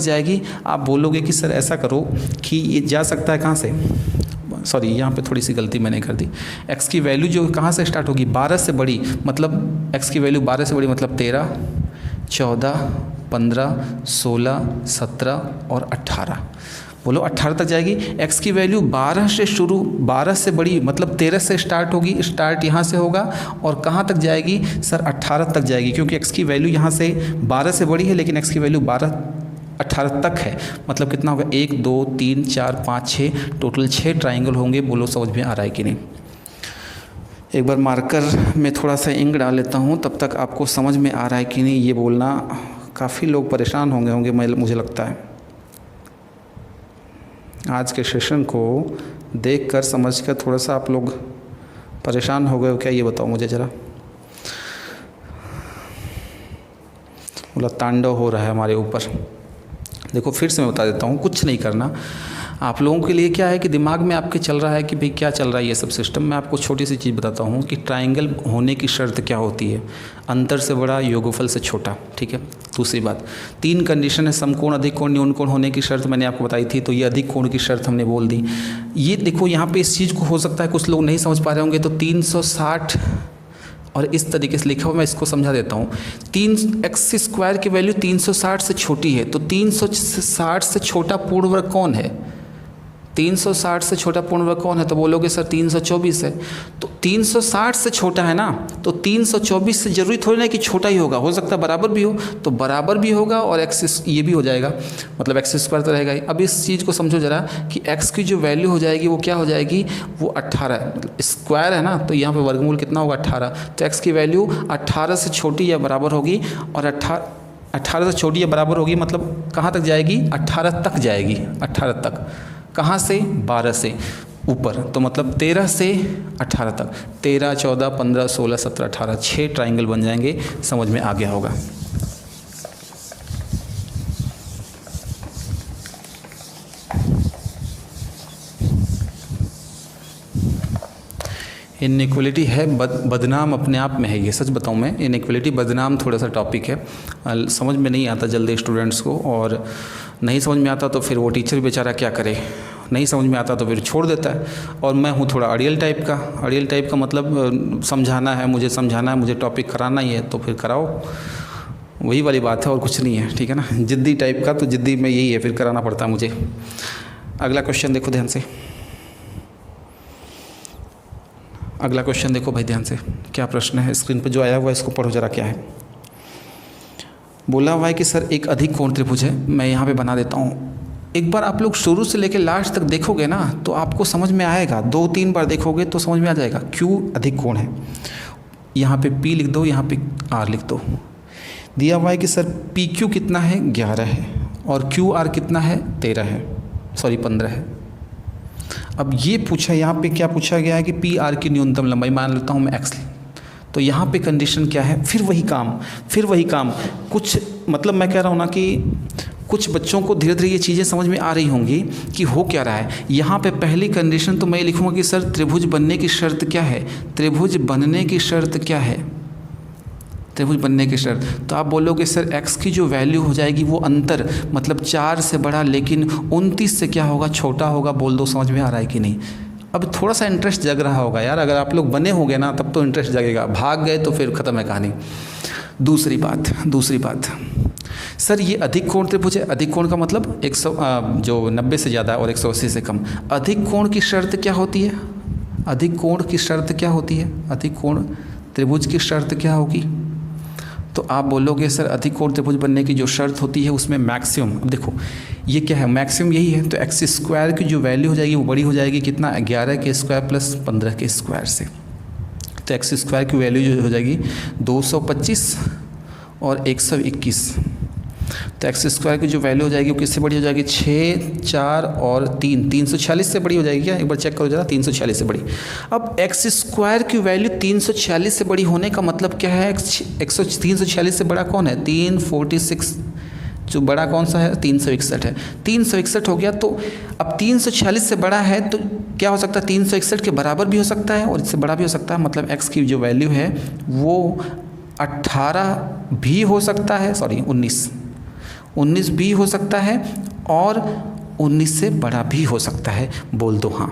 जाएगी? आप बोलोगे कि सर ऐसा करो कि ये जा सकता है कहाँ से? सॉरी, यहाँ पे थोड़ी सी गलती मैंने कर दी। x की वैल्यू जो कहाँ से स्टार्ट होगी? 12 से बड़ी, मतलब x की वैल्यू 12 से बड़ी मतलब 13, 14, 15, 16, 17 और 18। बोलो 18 तक जाएगी। x की वैल्यू 12 से शुरू, 12 से बड़ी मतलब 13 से स्टार्ट होगी, स्टार्ट यहाँ से होगा और कहाँ तक जाएगी सर 18 तक जाएगी, क्योंकि x की वैल्यू यहाँ से 12 से बड़ी है लेकिन x की वैल्यू 18 तक है। मतलब कितना होगा 1 2 3 4 5 6, टोटल 6 ट्राइंगल होंगे। बोलो समझ में आ रहा है कि नहीं। एक बार मार्कर में थोड़ा सा इंक डाल लेता हूँ, तब तक आपको समझ में आ रहा है कि नहीं। ये बोलना काफ़ी लोग परेशान होंगे मुझे लगता है। आज के सेशन को देखकर समझकर थोड़ा सा आप लोग परेशान हो गए हो क्या, ये बताओ मुझे ज़रा। बोला तांडव हो रहा है हमारे ऊपर। देखो फिर से मैं बता देता हूँ, कुछ नहीं करना आप लोगों के लिए। क्या है कि दिमाग में आपके चल रहा है कि भाई क्या चल रहा है ये सब सिस्टम। मैं आपको छोटी सी चीज़ बताता हूँ कि ट्राइंगल होने की शर्त क्या होती है। अंतर से बड़ा, योगफल से छोटा, ठीक है। दूसरी बात, 3 कंडीशन है, समकोण, अधिक कोण, न्यून कोण होने की शर्त मैंने आपको बताई थी, तो ये अधिक कोण की शर्त हमने बोल दी। ये देखो यहाँ पे इस चीज़ को हो सकता है कुछ लोग नहीं समझ पा रहे होंगे, तो 360 और इस तरीके से लिखा हुआ, मैं इसको समझा देता हूँ। 3x² की वैल्यू 360 से छोटी है, तो 360 से छोटा पूर्ण वर्ग कौन है? 360 से छोटा पूर्ण वर्ग कौन है? तो बोलोगे सर 324 है। तो 360 से छोटा है ना, तो 324 से जरूरी थोड़ी ना कि छोटा ही होगा, हो सकता है बराबर भी हो, तो बराबर भी होगा और x ये भी हो जाएगा, मतलब x² तो रहेगा ही। अब इस चीज़ को समझो जरा कि x की जो वैल्यू हो जाएगी वो क्या हो जाएगी, वो 18 है, मतलब स्क्वायर है ना, तो यहाँ पे वर्गमूल कितना होगा 18। तो x की वैल्यू 18 से छोटी या बराबर होगी, और 18 से छोटी या बराबर होगी, मतलब कहाँ तक जाएगी? 18 तक जाएगी। 18 तक कहाँ से? 12 से ऊपर, तो मतलब 13 से 18 तक। 13 14 15 16 17 18, 6 ट्राइंगल बन जाएंगे। समझ में आ गया होगा। इनइक्वलिटी है बदनाम अपने आप में है, ये सच बताऊं मैं। इनइक्वलिटी बदनाम थोड़ा सा टॉपिक है, समझ में नहीं आता जल्दी स्टूडेंट्स को, और नहीं समझ में आता तो फिर वो टीचर बेचारा क्या करे, नहीं समझ में आता तो फिर छोड़ देता है। और मैं हूँ थोड़ा अड़ियल टाइप का। अड़ियल टाइप का मतलब समझाना है, मुझे समझाना है, मुझे टॉपिक कराना ही है तो फिर कराओ, वही वाली बात है और कुछ नहीं है, ठीक है ना। जिद्दी टाइप का, तो जिद्दी में यही है, फिर कराना पड़ता है मुझे। अगला क्वेश्चन देखो ध्यान से, अगला क्वेश्चन देखो भाई ध्यान से। क्या प्रश्न है स्क्रीन पर जो आया हुआ है, इसको पढ़ो जरा क्या है। बोला हुआ है कि सर एक अधिक कोण त्रिभुज है। मैं यहाँ पे बना देता हूँ। एक बार आप लोग शुरू से लेकर लास्ट तक देखोगे ना तो आपको समझ में आएगा, 2-3 बार देखोगे तो समझ में आ जाएगा क्यों अधिक कोण है। यहाँ पे P लिख दो, यहाँ पे R लिख दो। दिया हुआ है कि सर PQ कितना है? 11 है, और QR कितना है? 13 है, सॉरी 15 है। अब ये पूछा, यहाँ पे क्या पूछा गया है कि PR की न्यूनतम लंबाई, मान लेता हूँ मैं X। तो यहाँ पे कंडीशन क्या है? फिर वही काम। कुछ मतलब मैं कह रहा हूँ ना कि कुछ बच्चों को धीरे धीरे ये चीज़ें समझ में आ रही होंगी कि हो क्या रहा है। यहाँ पे पहली कंडीशन तो मैं लिखूँगा कि सर त्रिभुज बनने की शर्त क्या है? त्रिभुज बनने की शर्त क्या है? त्रिभुज बनने की शर्त, तो आप बोलोगे सर x की जो वैल्यू हो जाएगी वो अंतर, मतलब 4 से बड़ा लेकिन 29 से क्या होगा? छोटा होगा। बोल दो समझ में आ रहा है कि नहीं। अब थोड़ा सा इंटरेस्ट जग रहा होगा यार, अगर आप लोग बने होंगे ना तब तो इंटरेस्ट जगेगा, भाग गए तो फिर ख़त्म है कहानी। दूसरी बात सर ये अधिक कोण त्रिभुज है। अधिक कोण का मतलब 100 जो 90 से ज़्यादा और 180 से कम। अधिक कोण की शर्त क्या होती है? अधिक कोण की शर्त क्या होती है? अधिक कोण त्रिभुज की शर्त क्या होगी? तो आप बोलोगे सर अधिक कोण त्रिभुज बनने की जो शर्त होती है उसमें मैक्सिमम, अब देखो ये क्या है, मैक्सिमम यही है। तो x² की जो वैल्यू हो जाएगी वो बड़ी हो जाएगी कितना? 11 के स्क्वायर प्लस 15 के स्क्वायर से। तो x² की वैल्यू जो हो जाएगी 225 और 121। तो x² की जो वैल्यू हो जाएगी वो किससे बड़ी हो जाएगी? 6, 4 और 3, 346 से बड़ी हो जाएगी क्या? एक बार चेक करो जरा, 346 से बड़ी। अब x² की वैल्यू 346 से बड़ी होने का मतलब क्या है? 346 से बड़ा कौन है? 346, जो बड़ा कौन सा है? 361 है। 361 हो गया, तो अब 346 से बड़ा है तो क्या हो सकता है? 361 के बराबर भी हो सकता है और इससे बड़ा भी हो सकता है। मतलब x की जो वैल्यू है वो 18 भी हो सकता है, सॉरी 19 भी हो सकता है और 19 से बड़ा भी हो सकता है। बोल दो हाँ।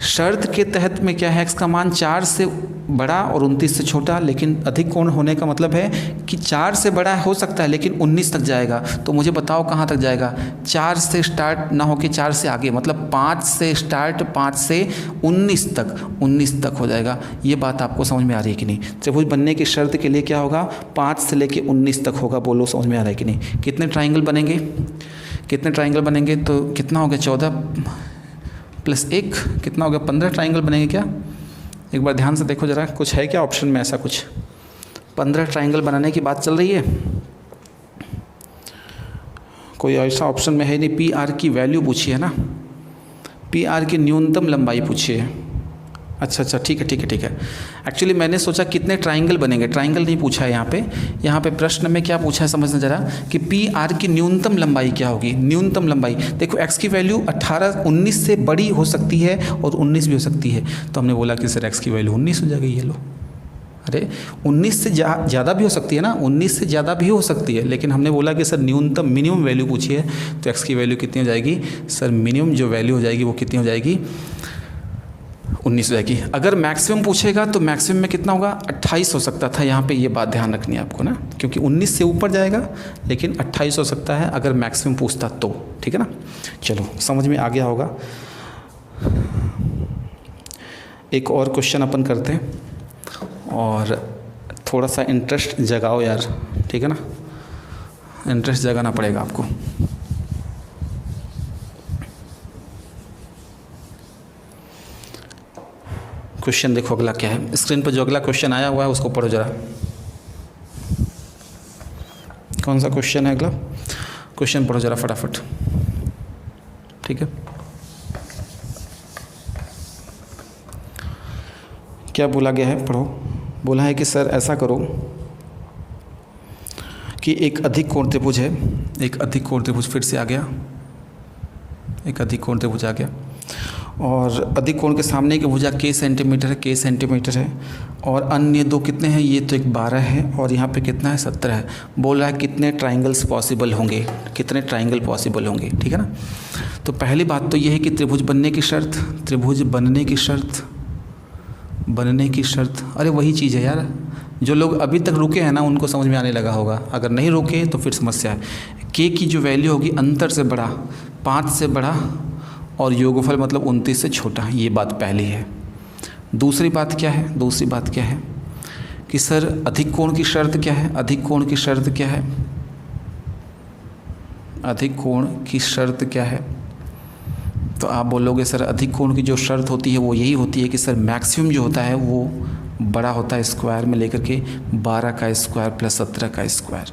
शर्त के तहत में क्या है, x का मान 4 से बड़ा और 29 से छोटा, लेकिन अधिक कोण होने का मतलब है कि 4 से बड़ा हो सकता है लेकिन 19 तक जाएगा। तो मुझे बताओ कहाँ तक जाएगा, 4 से स्टार्ट ना होके 4 से आगे, मतलब 5 से स्टार्ट 5 से 19 तक हो जाएगा। ये बात आपको समझ में आ रही है कि नहीं? त्रिभुज बनने की शर्त के लिए क्या होगा, 5 से लेके 19 तक होगा। बोलो समझ में आ रहा है कि नहीं? कितने ट्राइंगल बनेंगे, कितने ट्राइंगल बनेंगे? तो कितना हो गया, 14 प्लस 1 कितना हो गया, 15 ट्राइंगल बनेंगे क्या? एक बार ध्यान से देखो ज़रा, कुछ है क्या ऑप्शन में ऐसा कुछ? 15 ट्राइंगल बनाने की बात चल रही है, कोई ऐसा ऑप्शन में है नहीं। पी आर की वैल्यू पूछी है ना, पी आर की न्यूनतम लंबाई पूछी है। अच्छा ठीक है। एक्चुअली मैंने सोचा कितने ट्राइंगल बनेंगे, ट्राइंगल नहीं पूछा है यहाँ पे प्रश्न में क्या पूछा है समझना ज़रा, कि पी आर की न्यूनतम लंबाई क्या होगी। न्यूनतम लंबाई देखो, x की वैल्यू 18 19 से बड़ी हो सकती है और 19 भी हो सकती है। तो हमने बोला कि सर x की वैल्यू 19 हो जाएगी। ये लो, अरे 19 से ज़्यादा भी हो सकती है ना, 19 से ज़्यादा भी हो सकती है, लेकिन हमने बोला कि सर न्यूनतम मिनिमम वैल्यू पूछी है। तो x की वैल्यू कितनी हो जाएगी सर, मिनिमम जो वैल्यू हो जाएगी वो कितनी हो जाएगी, 19 हो जाएगी। अगर मैक्सिमम पूछेगा तो मैक्सिमम में कितना होगा, 28 हो सकता था। यहाँ पे ये बात ध्यान रखनी है आपको ना, क्योंकि 19 से ऊपर जाएगा लेकिन 28 हो सकता है अगर मैक्सिमम पूछता तो, ठीक है ना। चलो समझ में आ गया होगा। एक और क्वेश्चन अपन करते हैं और थोड़ा सा इंटरेस्ट जगाओ यार, ठीक है ना, इंटरेस्ट जगाना पड़ेगा आपको। क्वेश्चन देखो अगला क्या है, स्क्रीन पर जो अगला क्वेश्चन आया हुआ है उसको पढ़ो जरा। कौन सा क्वेश्चन है अगला, क्वेश्चन पढ़ो जरा फटाफट, ठीक है। क्या बोला गया है, पढ़ो। बोला है कि सर ऐसा करो कि एक अधिक कोण त्रिभुज है, एक अधिक कोण त्रिभुज फिर से आ गया, एक अधिक कोण त्रिभुज आ गया, और अधिक कोण के सामने की भुजा k सेंटीमीटर है, और अन्य दो कितने हैं, ये तो एक 12 है और यहाँ पे कितना है 17 है। बोल रहा है कितने ट्राइंगल्स पॉसिबल होंगे, कितने ट्राइंगल पॉसिबल होंगे, ठीक है ना। तो पहली बात तो ये है कि त्रिभुज बनने की शर्त, त्रिभुज बनने की शर्त, बनने की शर्त, अरे वही चीज़ है यार, जो लोग अभी तक रुके हैं ना उनको समझ में आने लगा होगा, अगर नहीं रुके तो फिर समस्या है। k की जो वैल्यू होगी अंतर से बड़ा, 5 से बड़ा, और योगफल मतलब 29 से छोटा, ये बात पहली है। दूसरी बात क्या है, दूसरी बात क्या है कि सर अधिक कोण की शर्त क्या है, अधिक कोण की शर्त क्या है, अधिक कोण की शर्त क्या है। तो आप बोलोगे सर अधिक कोण की जो शर्त होती है वो यही होती है कि सर मैक्सिमम जो होता है वो बड़ा होता है स्क्वायर में लेकर के, 12 का स्क्वायर प्लस 17 का स्क्वायर,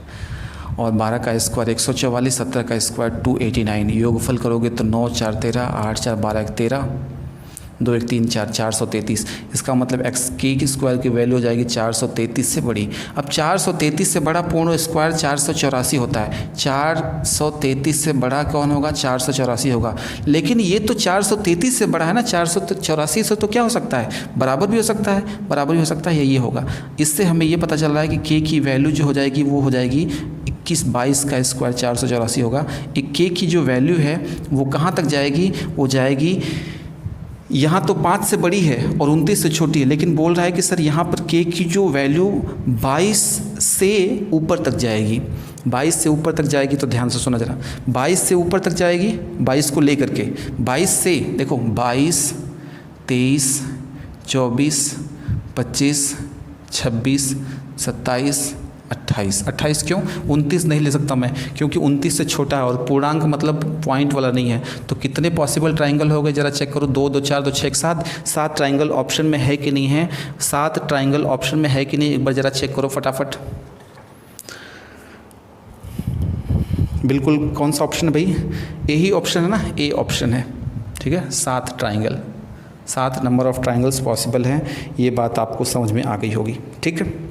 और 12 का स्क्वायर 144, 17 का स्क्वायर 289, योगफल करोगे तो 9 4 13, 8 4 12 13, 2 1 3 4, 433। इसका मतलब एक्स के स्क्वायर की वैल्यू हो जाएगी 433 से बड़ी। अब 433 से बड़ा पूर्ण स्क्वायर 484 होता है, 433 से बड़ा कौन होगा, 484 होगा। लेकिन ये तो 433 से बड़ा है ना, 484 से तो क्या हो सकता है, बराबर भी हो सकता है, बराबर भी हो सकता है, ये होगा। इससे हमें ये पता चल रहा है कि के की वैल्यू जो हो जाएगी वो हो जाएगी 21 22 का स्क्वायर 484 होगा। के की जो वैल्यू है वो कहाँ तक जाएगी, वो जाएगी यहाँ तो 5 से बड़ी है और 29 से छोटी है, लेकिन बोल रहा है कि सर यहाँ पर के की जो वैल्यू 22 से ऊपर तक जाएगी, 22 से ऊपर तक जाएगी। तो ध्यान से सुना जरा, 22 से ऊपर तक जाएगी, 22 को लेकर के, 22 से देखो 22 23 24 25 26 27 28, 28 क्यों, 29 नहीं ले सकता मैं, क्योंकि 29 से छोटा है और पूर्णांक मतलब पॉइंट वाला नहीं है। तो कितने पॉसिबल ट्राइंगल हो गए जरा चेक करो, 2 2 4 2 6 7, 7 ट्राइंगल ऑप्शन में है कि नहीं है, 7 ट्राइंगल ऑप्शन में है कि नहीं, एक बार जरा चेक करो फटाफट। बिल्कुल, कौन सा ऑप्शन है भाई, ए ही ऑप्शन है ना, ए ऑप्शन है, ठीक है। 7 triangle, 7 number of triangles possible हैं, ये बात आपको समझ में आ गई होगी, ठीक है।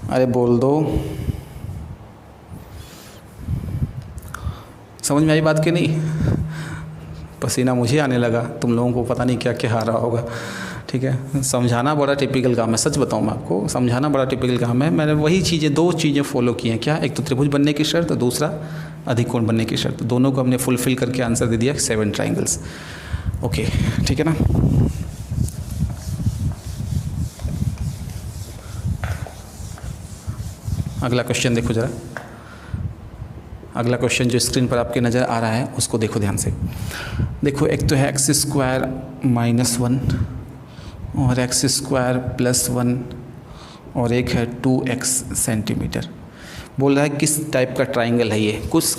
अरे बोल दो, समझ में आई बात कि नहीं, पसीना मुझे आने लगा, तुम लोगों को पता नहीं क्या क्या आ रहा होगा, ठीक है। समझाना बड़ा टिपिकल काम है, सच बताऊँ मैं आपको, समझाना बड़ा टिपिकल काम है। मैंने वही चीज़ें, 2 चीज़ें फॉलो की हैं, क्या, एक तो त्रिभुज बनने की शर्त, दूसरा अधिक कोण बनने की शर्त, दोनों को हमने फुलफिल करके आंसर दे दिया 7 ट्राइंगल्स। ओके, ठीक है ना। अगला क्वेश्चन देखो ज़रा, अगला क्वेश्चन जो स्क्रीन पर आपके नज़र आ रहा है उसको देखो ध्यान से। देखो एक तो है एक्स स्क्वायर -1 और एक्स स्क्वायर +1 और एक है 2x सेंटीमीटर। बोल रहा है किस टाइप का ट्राइंगल है ये,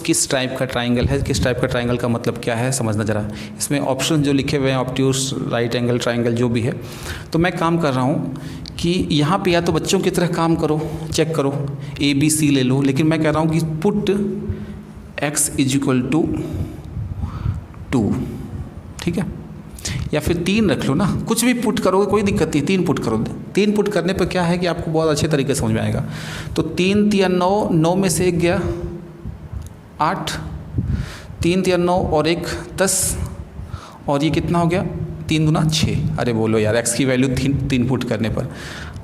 किस टाइप का ट्राइंगल है। किस टाइप का ट्राइंगल का मतलब क्या है समझना ज़रा। इसमें ऑप्शन जो लिखे हुए हैं ऑब्ट्यूस, राइट एंगल ट्राइंगल जो भी है। तो मैं काम कर रहा हूँ कि यहाँ पे या तो बच्चों की तरह काम करो, चेक करो, ABC ले लो, लेकिन मैं कह रहा हूँ कि पुट x = 2, ठीक है, या फिर 3 रख लो ना, कुछ भी पुट करोगे कोई दिक्कत नहीं, 3 पुट करो। 3 पुट करने पर क्या है कि आपको बहुत अच्छे तरीके से समझ में आएगा। तो 3 × 9, 9 में से 1 गया 8, 3 × 9 और 1 10, और ये कितना हो गया 3 दूना 6। अरे बोलो यार, x की वैल्यू 3 पुट करने पर।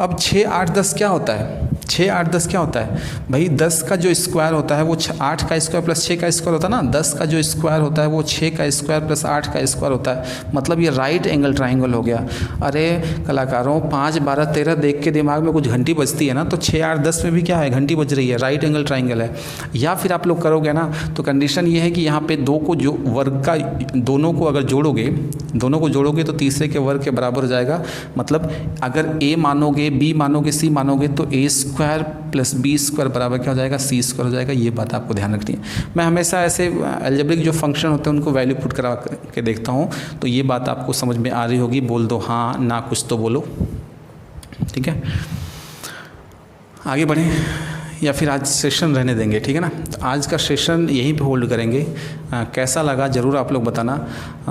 अब 6 8 10 क्या होता है, 6 8 10 क्या होता है भाई, 10 का जो स्क्वायर होता है वो 8 का स्क्वायर प्लस 6 का स्क्वायर होता है ना। 10 का जो स्क्वायर होता है वो 6 का स्क्वायर प्लस 8 का स्क्वायर होता है, मतलब ये राइट एंगल ट्राइंगल हो गया। अरे कलाकारों, 5 12 13 देख के दिमाग में कुछ घंटी बजती है ना, तो 6 8 10 में भी क्या है, घंटी बज रही है, राइट एंगल ट्राइंगल है। या फिर आप लोग करोगे ना तो कंडीशन ये है कि यहाँ पे दो को जो वर्ग का, दोनों को अगर जोड़ोगे तो तीसरे के वर्ग के बराबर हो जाएगा। मतलब अगर a मानोगे, b मानोगे, c मानोगे तो a² + b² बराबर क्या हो जाएगा, c² हो जाएगा। ये बात आपको ध्यान रखनी है। मैं हमेशा ऐसे अलजेब्रिक जो फंक्शन होते हैं उनको वैल्यू पुट करा के देखता हूँ, तो ये बात आपको समझ में आ रही होगी। बोल दो हाँ ना, कुछ तो बोलो, ठीक है। आगे बढ़ें या फिर आज सेशन रहने देंगे, ठीक है ना। तो आज का सेशन यहीं पे होल्ड करेंगे। कैसा लगा ज़रूर आप लोग बताना।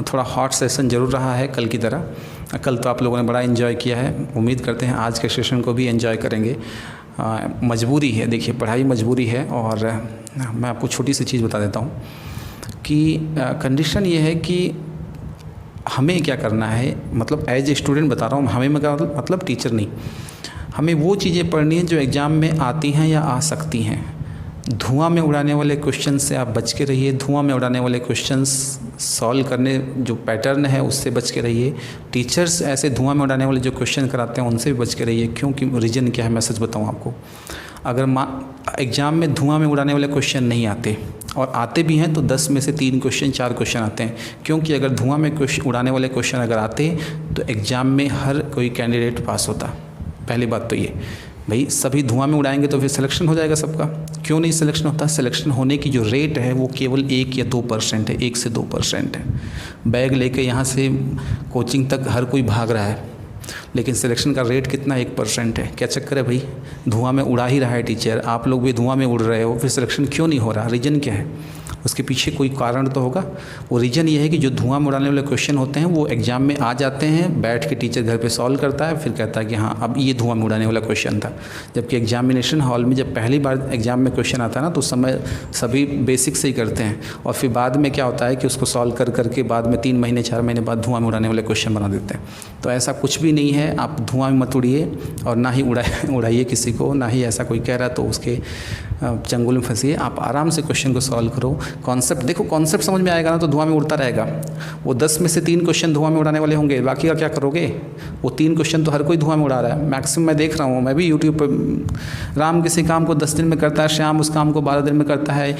थोड़ा हॉट सेशन ज़रूर रहा है कल की तरह। कल तो आप लोगों ने बड़ा एंजॉय किया है, उम्मीद करते हैं आज के सेशन को भी एंजॉय करेंगे। मजबूरी है, देखिए पढ़ाई मजबूरी है। और मैं आपको छोटी सी चीज़ बता देता हूँ कि कंडीशन ये है कि हमें क्या करना है, मतलब एज ए स्टूडेंट बता रहा हूँ, हमें मतलब टीचर नहीं, हमें वो चीज़ें पढ़नी है जो एग्ज़ाम में आती हैं या आ सकती हैं। धुआं में उड़ाने वाले क्वेश्चन से आप बच के रहिए। धुआं में उड़ाने वाले क्वेश्चंस सॉल्व करने जो पैटर्न है उससे बच के रहिए। टीचर्स ऐसे धुआं में उड़ाने वाले जो क्वेश्चन कराते हैं उनसे भी बच के रहिए। क्योंकि रीज़न क्या है मैं सच बताऊँ आपको, अगर एग्ज़ाम में धुआं में उड़ाने वाले क्वेश्चन नहीं आते और आते भी हैं तो 10 में से 3 क्वेश्चन 4 क्वेश्चन आते हैं। क्योंकि अगर धुआं में उड़ाने वाले क्वेश्चन अगर आते तो एग्ज़ाम में हर कोई कैंडिडेट पास होता। पहली बात तो ये भाई, सभी धुआं में उड़ाएंगे तो फिर सिलेक्शन हो जाएगा सबका। क्यों नहीं सिलेक्शन होता? सिलेक्शन होने की जो रेट है वो केवल 1 या 2% है, 1 से 2% है। बैग लेके यहाँ से कोचिंग तक हर कोई भाग रहा है, लेकिन सिलेक्शन का रेट कितना, 1% है। क्या चक्कर है भाई, धुआं में उड़ा ही रहा है टीचर, आप लोग भी धुआं में उड़ रहे हो, फिर सिलेक्शन क्यों नहीं हो रहा? रीज़न क्या है? उसके पीछे कोई कारण तो होगा। वो रीज़न ये है कि जो धुआं में उड़ाने वाले क्वेश्चन होते हैं वो एग्जाम में आ जाते हैं, बैठ के टीचर घर पे सॉल्व करता है, फिर कहता है कि हाँ अब ये धुआं में उड़ाने वाला क्वेश्चन था। जबकि एग्जामिनेशन हॉल में जब पहली बार एग्जाम में क्वेश्चन आता है ना तो उस समय सभी बेसिक से ही करते हैं, और फिर बाद में क्या होता है कि उसको सॉल्व कर करके बाद में 3 महीने 4 महीने बाद धुआं में उड़ाने वाले क्वेश्चन बना देते हैं। तो ऐसा कुछ भी नहीं है, आप धुआं में मत उड़िए और ना ही उड़ाइए किसी को, ना ही ऐसा कोई कह रहा तो उसके चंगुल में फंसिए। आप आराम से क्वेश्चन को सॉल्व करो। कॉन्सेप्ट देखो, कॉन्सेप्ट समझ में आएगा ना तो धुआं में उड़ता रहेगा। वो 10 में से 3 क्वेश्चन धुआं में उड़ाने वाले होंगे, बाकी का क्या करोगे? वो 3 क्वेश्चन तो हर कोई धुआं में उड़ा रहा है। मैक्सिमम मैं देख रहा हूँ, मैं भी यूट्यूब पर, राम किसी काम को 10 दिन में करता है, श्याम उस काम को 12 दिन में करता है,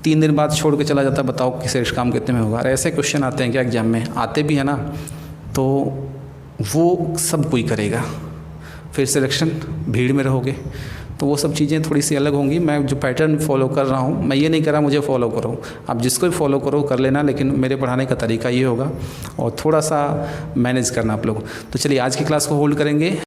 3 दिन बाद छोड़ के चला जाता है। बताओ किसी काम कितने में होगा? ऐसे क्वेश्चन आते हैं क्या एग्जाम में? आते भी है ना। तो वो सब कोई करेगा, फिर सिलेक्शन भीड़ में रहोगे, तो वो सब चीज़ें थोड़ी सी अलग होंगी। मैं जो पैटर्न फॉलो कर रहा हूँ, मैं ये नहीं कर रहा मुझे फॉलो करो, आप जिसको भी फॉलो करो कर लेना, लेकिन मेरे पढ़ाने का तरीका ये होगा और थोड़ा सा मैनेज करना आप लोग। तो चलिए आज की क्लास को होल्ड करेंगे।